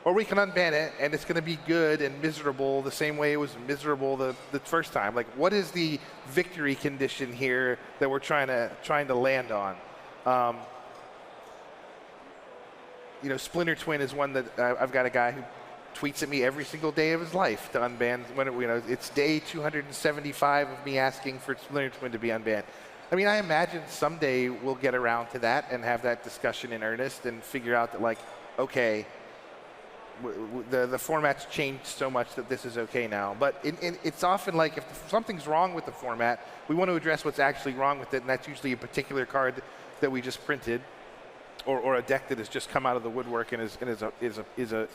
Speaker 5: Or we can unban it, and it's going to be good and miserable the same way it was miserable the first time. Like, what is the victory condition here that we're trying to land on? Splinter Twin is one that I've got a guy who tweets at me every single day of his life to unban. It's day 275 of me asking for Splinter Twin to be unbanned. I mean, I imagine someday we'll get around to that and have that discussion in earnest and figure out that, like, okay, the format's changed so much that this is okay now. But it's often like if something's wrong with the format, we want to address what's actually wrong with it, and that's usually a particular card that we just printed, or a deck that has just come out of the woodwork and is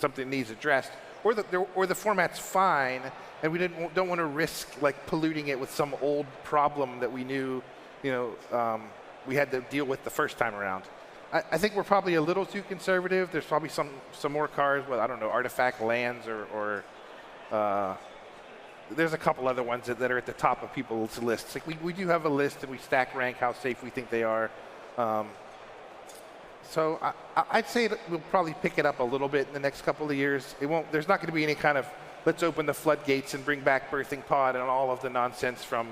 Speaker 5: something that needs addressed, or the format's fine, and we don't want to risk like polluting it with some old problem that we knew we had to deal with the first time around. I think we're probably a little too conservative. There's probably some more cards with, I don't know, artifact lands or there's a couple other ones that are at the top of people's lists. Like we do have a list and we stack rank how safe we think they are. So I'd say that we'll probably pick it up a little bit in the next couple of years. There's not going to be any kind of let's open the floodgates and bring back Birthing Pod and all of the nonsense from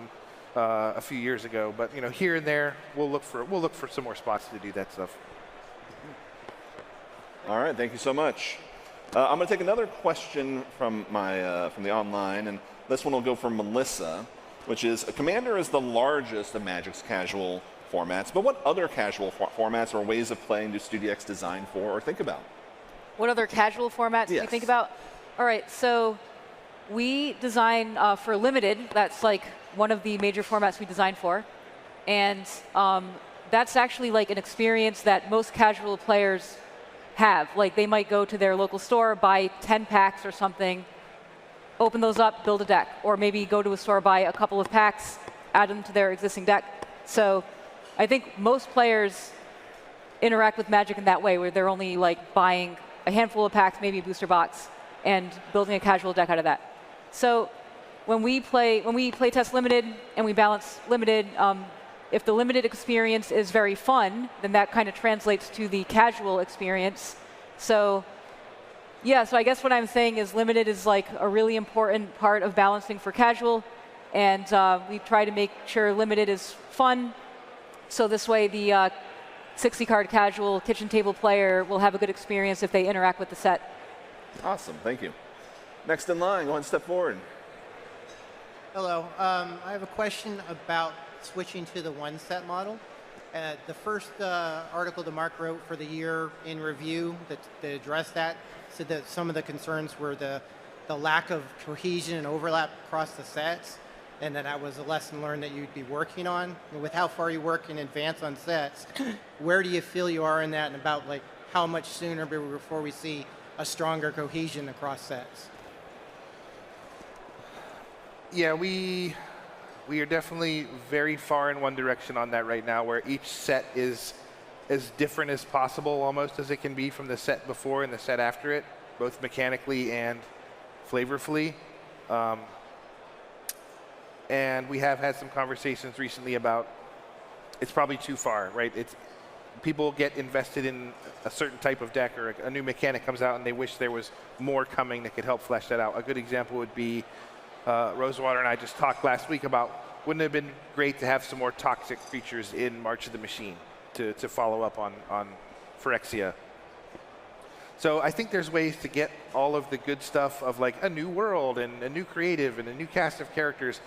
Speaker 5: a few years ago. But here and there, we'll look for some more spots to do that stuff.
Speaker 3: All right, thank you so much. I'm going to take another question from the online, and this one will go from Melissa, which is, Commander is the largest of Magic's casual formats, but what other casual formats or ways of playing do Studio X design for or think about?
Speaker 8: What other casual formats do you think about? All right, so we design for Limited. That's like one of the major formats we design for. And that's actually like an experience that most casual players have. Like they might go to their local store, buy 10 packs or something, open those up, build a deck. Or maybe go to a store, buy a couple of packs, add them to their existing deck. So I think most players interact with Magic in that way, where they're only like buying a handful of packs, maybe a booster box, and building a casual deck out of that. So when we play test limited and we balance limited, if the limited experience is very fun, then that kind of translates to the casual experience. So yeah, so I guess what I'm saying is limited is like a really important part of balancing for casual, and we try to make sure limited is fun. So this way the 60-card casual kitchen table player will have a good experience if they interact with the set.
Speaker 3: Awesome, thank you. Next in line, go ahead and step forward.
Speaker 20: Hello, I have a question about switching to the one set model. The first article that Mark wrote for the year in review that addressed that said that some of the concerns were the lack of cohesion and overlap across the sets, and that was a lesson learned that you'd be working on. And with how far you work in advance on sets, where do you feel you are in that, and about like how much sooner before we see a stronger cohesion across sets?
Speaker 5: Yeah, we are definitely very far in one direction on that right now, where each set is as different as possible almost as it can be from the set before and the set after it, both mechanically and flavorfully. And we have had some conversations recently about it's probably too far, right? People get invested in a certain type of deck, or a new mechanic comes out and they wish there was more coming that could help flesh that out. A good example would be Rosewater and I just talked last week about, wouldn't it have been great to have some more toxic creatures in March of the Machine to follow up on Phyrexia. So I think there's ways to get all of the good stuff of like a new world and a new creative and a new cast of characters,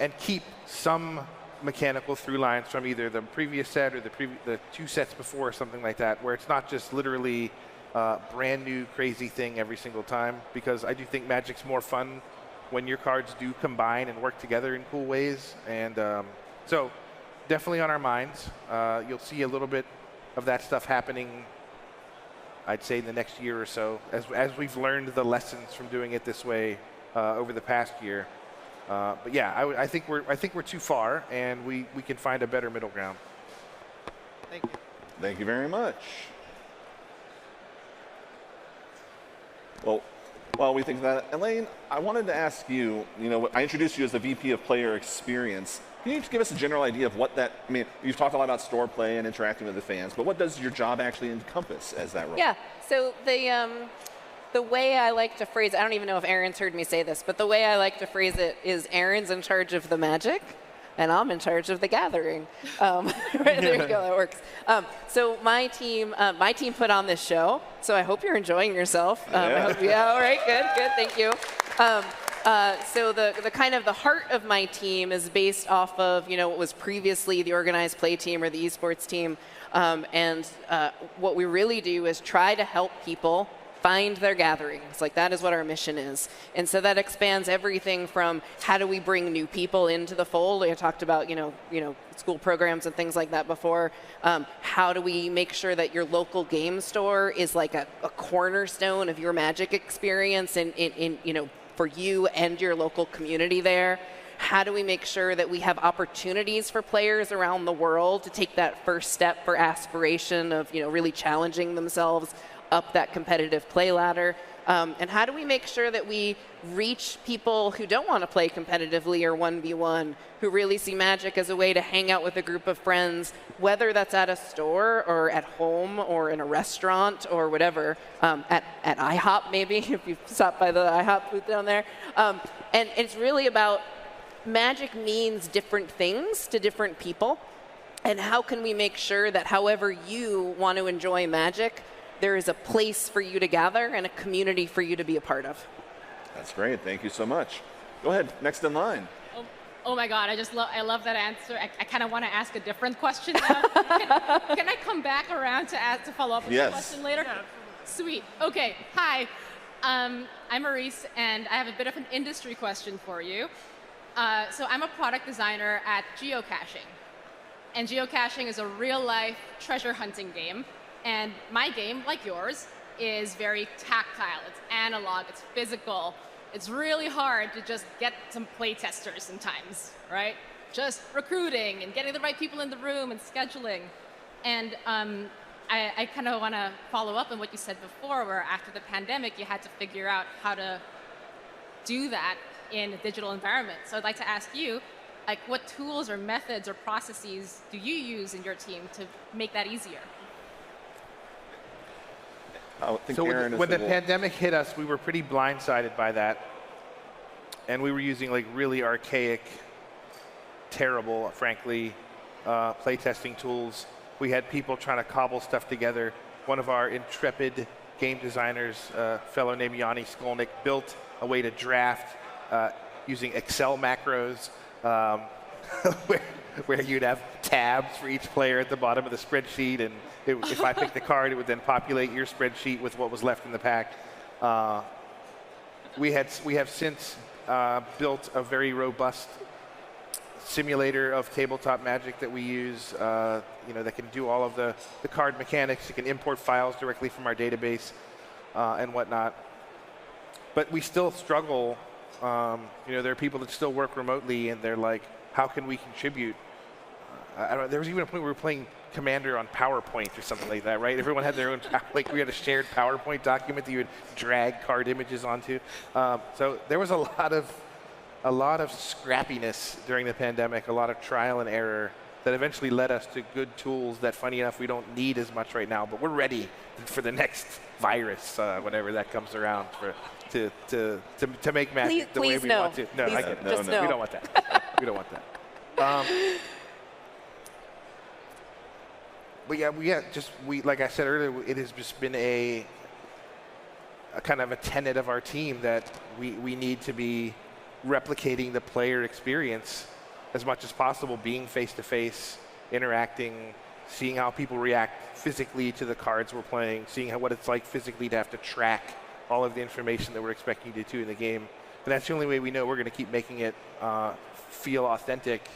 Speaker 5: and keep some mechanical through lines from either the previous set or the two sets before or something like that, where it's not just literally a brand new crazy thing every single time, because I do think Magic's more fun when your cards do combine and work together in cool ways. And so definitely on our minds. You'll see a little bit of that stuff happening, I'd say, in the next year or so, as we've learned the lessons from doing it this way over the past year. But yeah, I think we're too far, and we can find a better middle ground.
Speaker 20: Thank you.
Speaker 3: Thank you very much. Well, while we think of that, Elaine, I wanted to ask you, I introduced you as the VP of Player Experience. Can you just give us a general idea of what that, I mean, you've talked a lot about store play and interacting with the fans, but what does your job actually encompass as that role?
Speaker 1: Yeah, so the way I like to phrase it, I don't even know if Aaron's heard me say this, but the way I like to phrase it is Aaron's in charge of the magic, and I'm in charge of the gathering. Right, there you go, that works. So my team put on this show, so I hope you're enjoying yourself. All right, good, thank you. So the kind of the heart of my team is based off of what was previously the organized play team or the esports team, and what we really do is try to help people find their gatherings. Like, that is what our mission is. And so that expands everything from how do we bring new people into the fold. I talked about school programs and things like that before. How do we make sure that your local game store is like a cornerstone of your Magic experience in for you and your local community there? How do we make sure that we have opportunities for players around the world to take that first step for aspiration of really challenging themselves up that competitive play ladder? And how do we make sure that we reach people who don't want to play competitively or 1v1, who really see Magic as a way to hang out with a group of friends, whether that's at a store or at home or in a restaurant or whatever, at IHOP maybe, if you stop by the IHOP booth down there. And it's really about Magic means different things to different people, and how can we make sure that however you want to enjoy Magic, there is a place for you to gather and a community for you to be a part of.
Speaker 3: That's great. Thank you so much. Go ahead. Next in line.
Speaker 21: Oh my God, I love that answer. I kind of want to ask a different question now. Can I come back around to follow up with the question later? Yeah. Sweet. Okay. Hi. I'm Maurice, and I have a bit of an industry question for you. So I'm a product designer at geocaching. And geocaching is a real-life treasure hunting game. And my game, like yours, is very tactile. It's analog, it's physical. It's really hard to just get some play testers sometimes, right? Just recruiting and getting the right people in the room and scheduling. And I kind of want to follow up on what you said before, where after the pandemic, you had to figure out how to do that in a digital environment. So I'd like to ask you, like, what tools or methods or processes do you use in your team to make that easier?
Speaker 5: So when the pandemic hit us, we were pretty blindsided by that. And we were using like really archaic, terrible, frankly, playtesting tools. We had people trying to cobble stuff together. One of our intrepid game designers, a fellow named Yanni Skolnick, built a way to draft using Excel macros where you'd have tabs for each player at the bottom of the spreadsheet, and if I picked the card, it would then populate your spreadsheet with what was left in the pack. We have since built a very robust simulator of tabletop Magic that we use, that can do all of the card mechanics. You can import files directly from our database and whatnot. But we still struggle. There are people that still work remotely, and they're like, how can we contribute? There was even a point where we were playing Commander on PowerPoint or something like that, right? Everyone had their own, like we had a shared PowerPoint document that you would drag card images onto. So there was a lot of scrappiness during the pandemic, a lot of trial and error that eventually led us to good tools that, funny enough, we don't need as much right now, but we're ready for the next virus, whenever that comes around, to make Magic the way we want to. No, no, we don't want that. We don't want that. But yeah, like I said earlier, it has just been a kind of a tenet of our team that we need to be replicating the player experience as much as possible, being face-to-face, interacting, seeing how people react physically to the cards we're playing, seeing what it's like physically to have to track all of the information that we're expecting you to do in the game. And that's the only way we know we're going to keep making it feel authentic.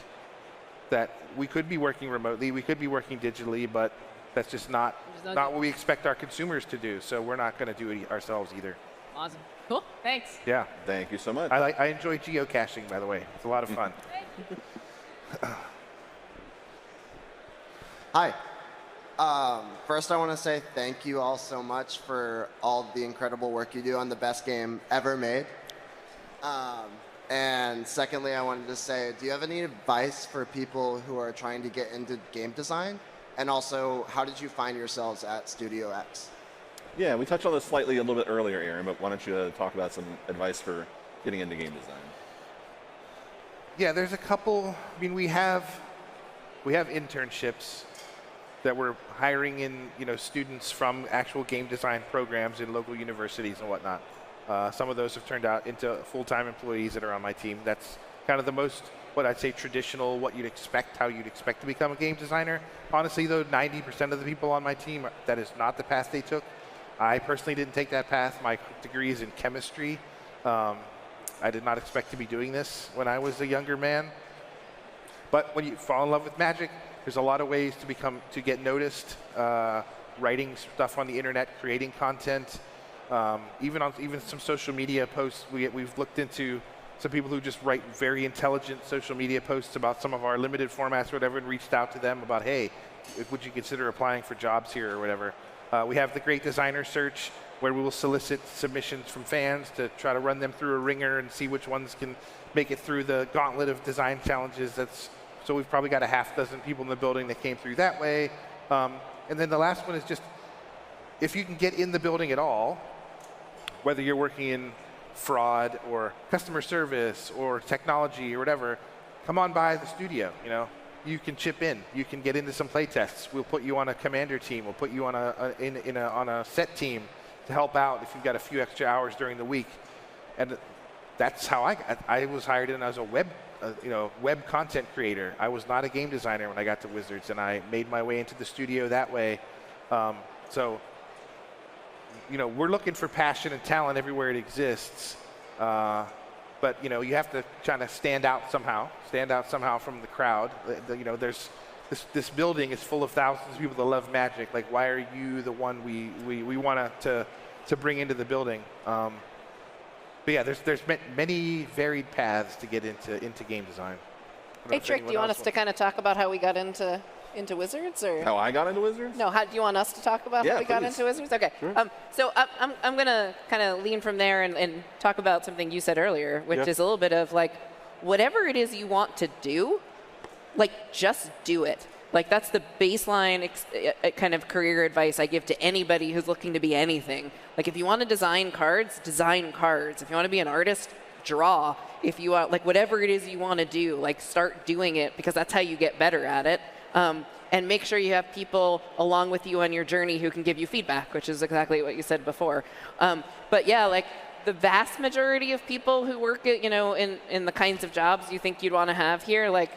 Speaker 5: That we could be working remotely, we could be working digitally, but that's just not what we expect our consumers to do. So we're not going to do it ourselves either.
Speaker 21: Awesome. Cool. Thanks.
Speaker 3: Yeah. Thank you so much.
Speaker 5: I enjoy geocaching, by the way. It's a lot of fun.
Speaker 2: Hi. First, I want to say thank you all so much for all the incredible work you do on the best game ever made. And secondly, I wanted to say, do you have any advice for people who are trying to get into game design? And also, how did you find yourselves at Studio X?
Speaker 3: Yeah, we touched on this slightly a little bit earlier, Aaron, but why don't you talk about some advice for getting into game design?
Speaker 5: Yeah, there's a couple. I mean, we have internships that we're hiring in, students from actual game design programs in local universities and whatnot. Some of those have turned out into full-time employees that are on my team. That's kind of the most, what I'd say, traditional, how you'd expect to become a game designer. Honestly, though, 90% of the people on my team, that is not the path they took. I personally didn't take that path. My degree is in chemistry. I did not expect to be doing this when I was a younger man. But when you fall in love with Magic, there's a lot of ways to get noticed, writing stuff on the internet, creating content. Even some social media posts. We've looked into some people who just write very intelligent social media posts about some of our limited formats or whatever, and reached out to them about, hey, would you consider applying for jobs here or whatever. We have the Great Designer Search, where we will solicit submissions from fans to try to run them through a ringer and see which ones can make it through the gauntlet of design challenges. So we've probably got a half dozen people in the building that came through that way. And then the last one is just, if you can get in the building at all, whether you're working in fraud or customer service or technology or whatever, come on by the studio. You can chip in. You can get into some play tests. We'll put you on a commander team. We'll put you on a set team to help out if you've got a few extra hours during the week. And that's how I was hired in as a web content creator. I was not a game designer when I got to Wizards, and I made my way into the studio that way. We're looking for passion and talent everywhere it exists. But you have to kind of stand out somehow from the crowd. There's this building is full of thousands of people that love Magic. Like, why are you the one we want to bring into the building? But yeah, there's many varied paths to get into game design.
Speaker 1: Hey, Trick, do you want us to kind of talk about how we got into into Wizards, or
Speaker 3: How I got into Wizards?
Speaker 1: no? How do you want us to talk about
Speaker 3: Yeah,
Speaker 1: how we got
Speaker 3: please.
Speaker 1: into Wizards? Okay.
Speaker 3: Sure.
Speaker 1: So I'm gonna kind of lean from there and talk about something you said earlier, which
Speaker 3: Yeah.
Speaker 1: is a little bit of like, whatever it is you want to do, like just do it. Like that's the baseline kind of career advice I give to anybody who's looking to be anything. Like if you want to design cards, design cards. If you want to be an artist, draw. If you want, like whatever it is you want to do, like start doing it, because that's how you get better at it. And make sure you have people along with you on your journey who can give you feedback, which is exactly what you said before. But yeah, like the vast majority of people who work at, in the kinds of jobs you think you'd want to have here, like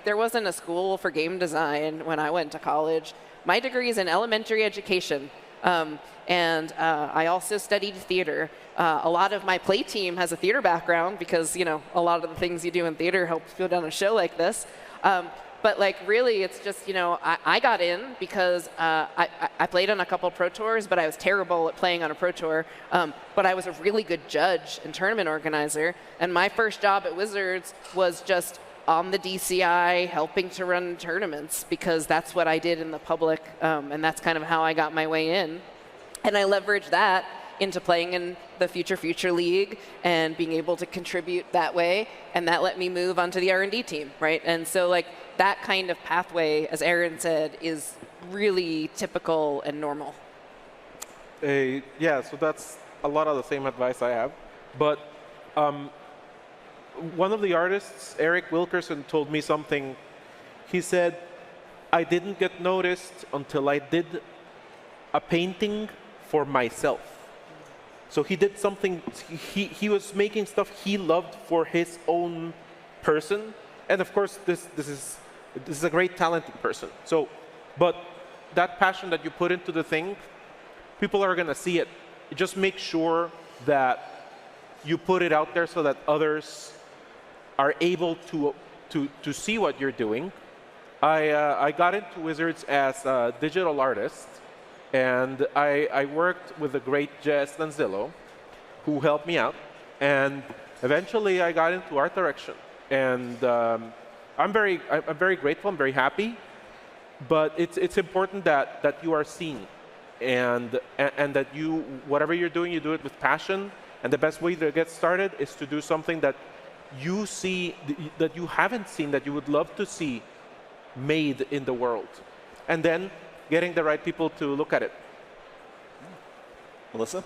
Speaker 1: there wasn't a school for game design when I went to college. My degree is in elementary education. And I also studied theater. A lot of my play team has a theater background because, a lot of the things you do in theater helps put on a show like this. But like really, it's just, I got in because I played on a couple pro tours, but I was terrible at playing on a pro tour. But I was a really good judge and tournament organizer. And my first job at Wizards was just on the DCI helping to run tournaments because that's what I did in the public. And that's kind of how I got my way in. And I leveraged that into playing in the Future League and being able to contribute that way. And that let me move onto the R&D team, right? And so like that kind of pathway, as Aaron said, is really typical and normal.
Speaker 10: Yeah, so that's a lot of the same advice I have. But one of the artists, Eric Wilkerson, told me something. He said, I didn't get noticed until I did a painting for myself. So he did something, he was making stuff he loved for his own person. And of course, this is a great talented person. So, but that passion that you put into the thing, people are gonna see it. Just make sure that you put it out there so that others are able to see what you're doing. I got into Wizards as a digital artist. And I worked with the great Jess Lanzillo, who helped me out. And eventually, I got into art direction. And I'm very grateful. I'm very happy. But it's important that you are seen, and that you, whatever you're doing, you do it with passion. And the best way to get started is to do something that you see, that you haven't seen, that you would love to see made in the world. And then getting the right people to look at it.
Speaker 3: Melissa?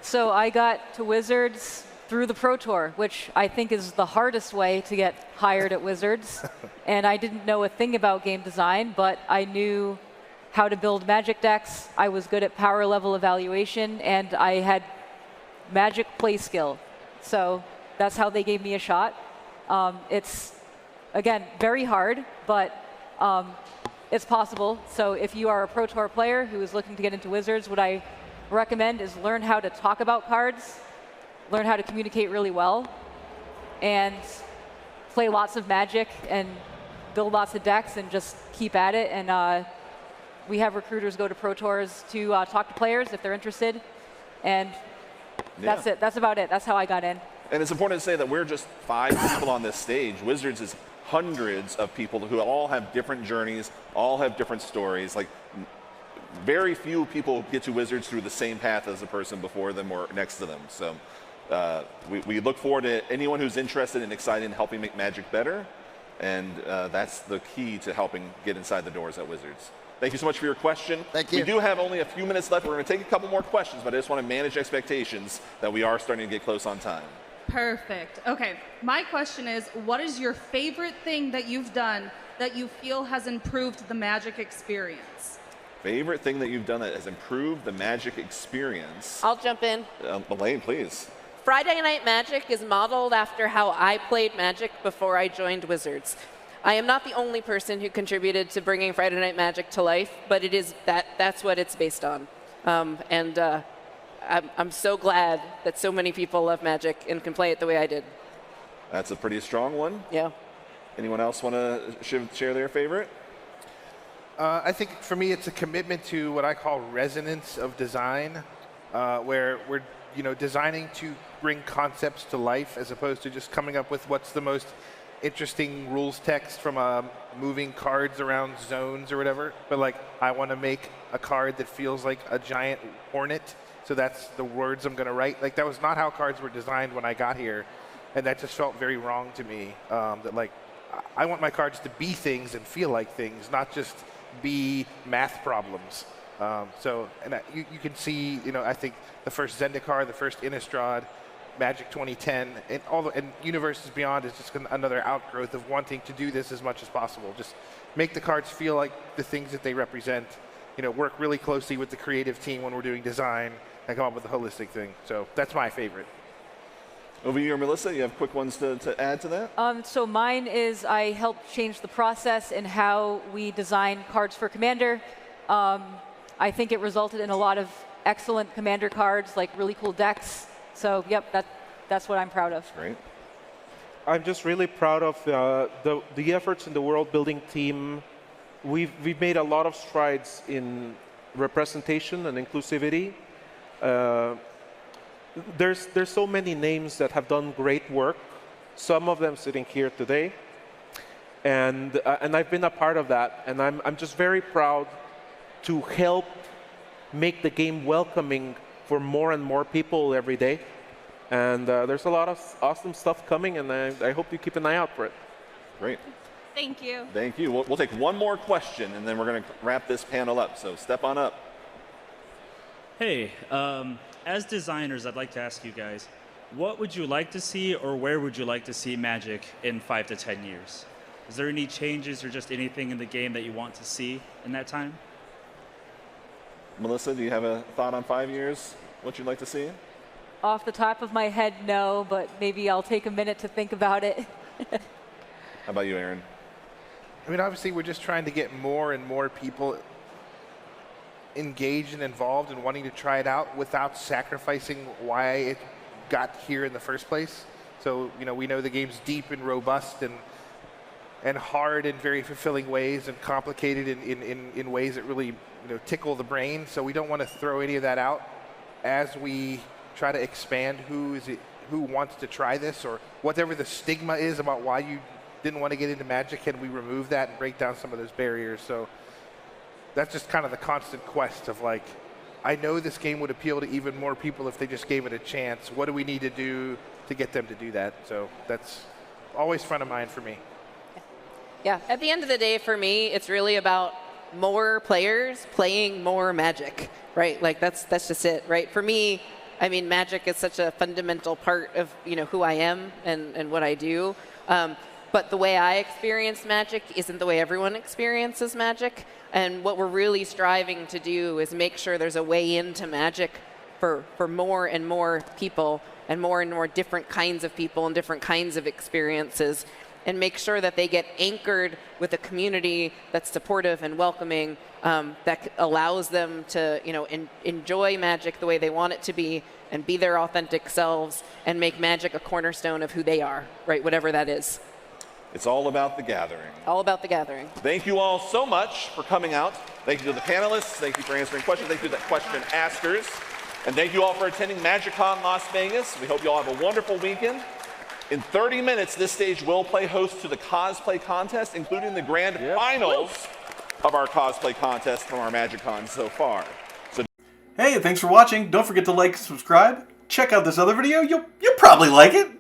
Speaker 8: So I got to Wizards through the Pro Tour, which I think is the hardest way to get hired at Wizards. And I didn't know a thing about game design, but I knew how to build Magic decks. I was good at power level evaluation, and I had Magic play skill. So that's how they gave me a shot. It's, again, very hard, but it's possible. So if you are a Pro Tour player who is looking to get into Wizards, what I recommend is learn how to talk about cards, learn how to communicate really well, and play lots of Magic and build lots of decks and just keep at it. And we have recruiters go to Pro Tours to talk to players if they're interested. And that's it. That's about it. That's how I got in.
Speaker 3: And it's important to say that we're just 5 people on this stage. Wizards is hundreds of people who all have different journeys, all have different stories. Like, very few people get to Wizards through the same path as the person before them or next to them. So we look forward to anyone who's interested and excited in helping make Magic better. And that's the key to helping get inside the doors at Wizards. Thank you so much for your question.
Speaker 2: Thank you.
Speaker 3: We do have only a few minutes left. We're going to take a couple more questions, but I just want to manage expectations that we are starting to get close on time.
Speaker 4: Perfect. Okay, my question is, what is your favorite thing that you've done that you feel has improved the Magic experience?
Speaker 3: Favorite thing that you've done that has improved the Magic experience?
Speaker 1: I'll jump in.
Speaker 3: Elaine, please.
Speaker 1: Friday Night Magic is modeled after how I played Magic before I joined Wizards. I am not the only person who contributed to bringing Friday Night Magic to life, but it is that's what it's based on. I'm so glad that so many people love Magic and can play it the way I did.
Speaker 3: That's a pretty strong one.
Speaker 1: Yeah.
Speaker 3: Anyone else want to share their favorite?
Speaker 5: I think for me, it's a commitment to what I call resonance of design, where we're designing to bring concepts to life as opposed to just coming up with what's the most interesting rules text from moving cards around zones or whatever, but like I want to make a card that feels like a giant hornet, so that's the words I'm going to write. Like that was not how cards were designed when I got here, and that just felt very wrong to me. That like I want my cards to be things and feel like things, not just be math problems. You can see, I think the first Zendikar, the first Innistrad, Magic 2010, and Universes Beyond is just another outgrowth of wanting to do this as much as possible. Just make the cards feel like the things that they represent. Work really closely with the creative team when we're doing design and come up with a holistic thing. So that's my favorite.
Speaker 3: Over here, Melissa, you have quick ones to add to that?
Speaker 8: So mine is I helped change the process in how we design cards for Commander. I think it resulted in a lot of excellent Commander cards, like really cool decks. So, yep, that's what I'm proud of.
Speaker 3: Great.
Speaker 10: I'm just really proud of the efforts in the world building team. We've made a lot of strides in representation and inclusivity. There's so many names that have done great work. Some of them sitting here today, and I've been a part of that. And I'm just very proud to help make the game welcoming for more and more people every day. And there's a lot of awesome stuff coming, and I hope you keep an eye out for it.
Speaker 3: Great.
Speaker 21: Thank you.
Speaker 3: Thank you. We'll take one more question, and then we're going to wrap this panel up. So step on up.
Speaker 6: Hey, as designers, I'd like to ask you guys, what would you like to see, or where would you like to see Magic in 5 to 10 years? Is there any changes or just anything in the game that you want to see in that time?
Speaker 3: Melissa, do you have a thought on 5 years? What you'd like to see?
Speaker 8: Off the top of my head, no, but maybe I'll take a minute to think about it.
Speaker 3: How about you, Aaron?
Speaker 5: I mean, obviously, we're just trying to get more and more people engaged and involved and wanting to try it out without sacrificing why it got here in the first place. So, we know the game's deep and robust and hard in very fulfilling ways and complicated in ways that really tickle the brain. So we don't want to throw any of that out as we try to expand who wants to try this, or whatever the stigma is about why you didn't want to get into Magic. Can we remove that and break down some of those barriers? So that's just kind of the constant quest of like, I know this game would appeal to even more people if they just gave it a chance. What do we need to do to get them to do that? So that's always front of mind for me.
Speaker 1: Yeah, at the end of the day, for me, it's really about more players playing more Magic, right? Like that's just it, right? For me, I mean, Magic is such a fundamental part of who I am and what I do. But the way I experience Magic isn't the way everyone experiences Magic. And what we're really striving to do is make sure there's a way into Magic for more and more people and more different kinds of people and different kinds of experiences, and make sure that they get anchored with a community that's supportive and welcoming, that allows them to enjoy Magic the way they want it to be and be their authentic selves and make Magic a cornerstone of who they are, right? Whatever that is.
Speaker 3: It's all about the gathering.
Speaker 1: All about the gathering.
Speaker 3: Thank you all so much for coming out. Thank you to the panelists. Thank you for answering questions. Thank you to the question askers. And thank you all for attending MagicCon Las Vegas. We hope you all have a wonderful weekend. In 30 minutes, this stage will play host to the cosplay contest, including the grand finals of our cosplay contest from our MagicCon so far.
Speaker 7: Hey, thanks for watching. Don't forget to like and subscribe. Check out this other video. You'll probably like it.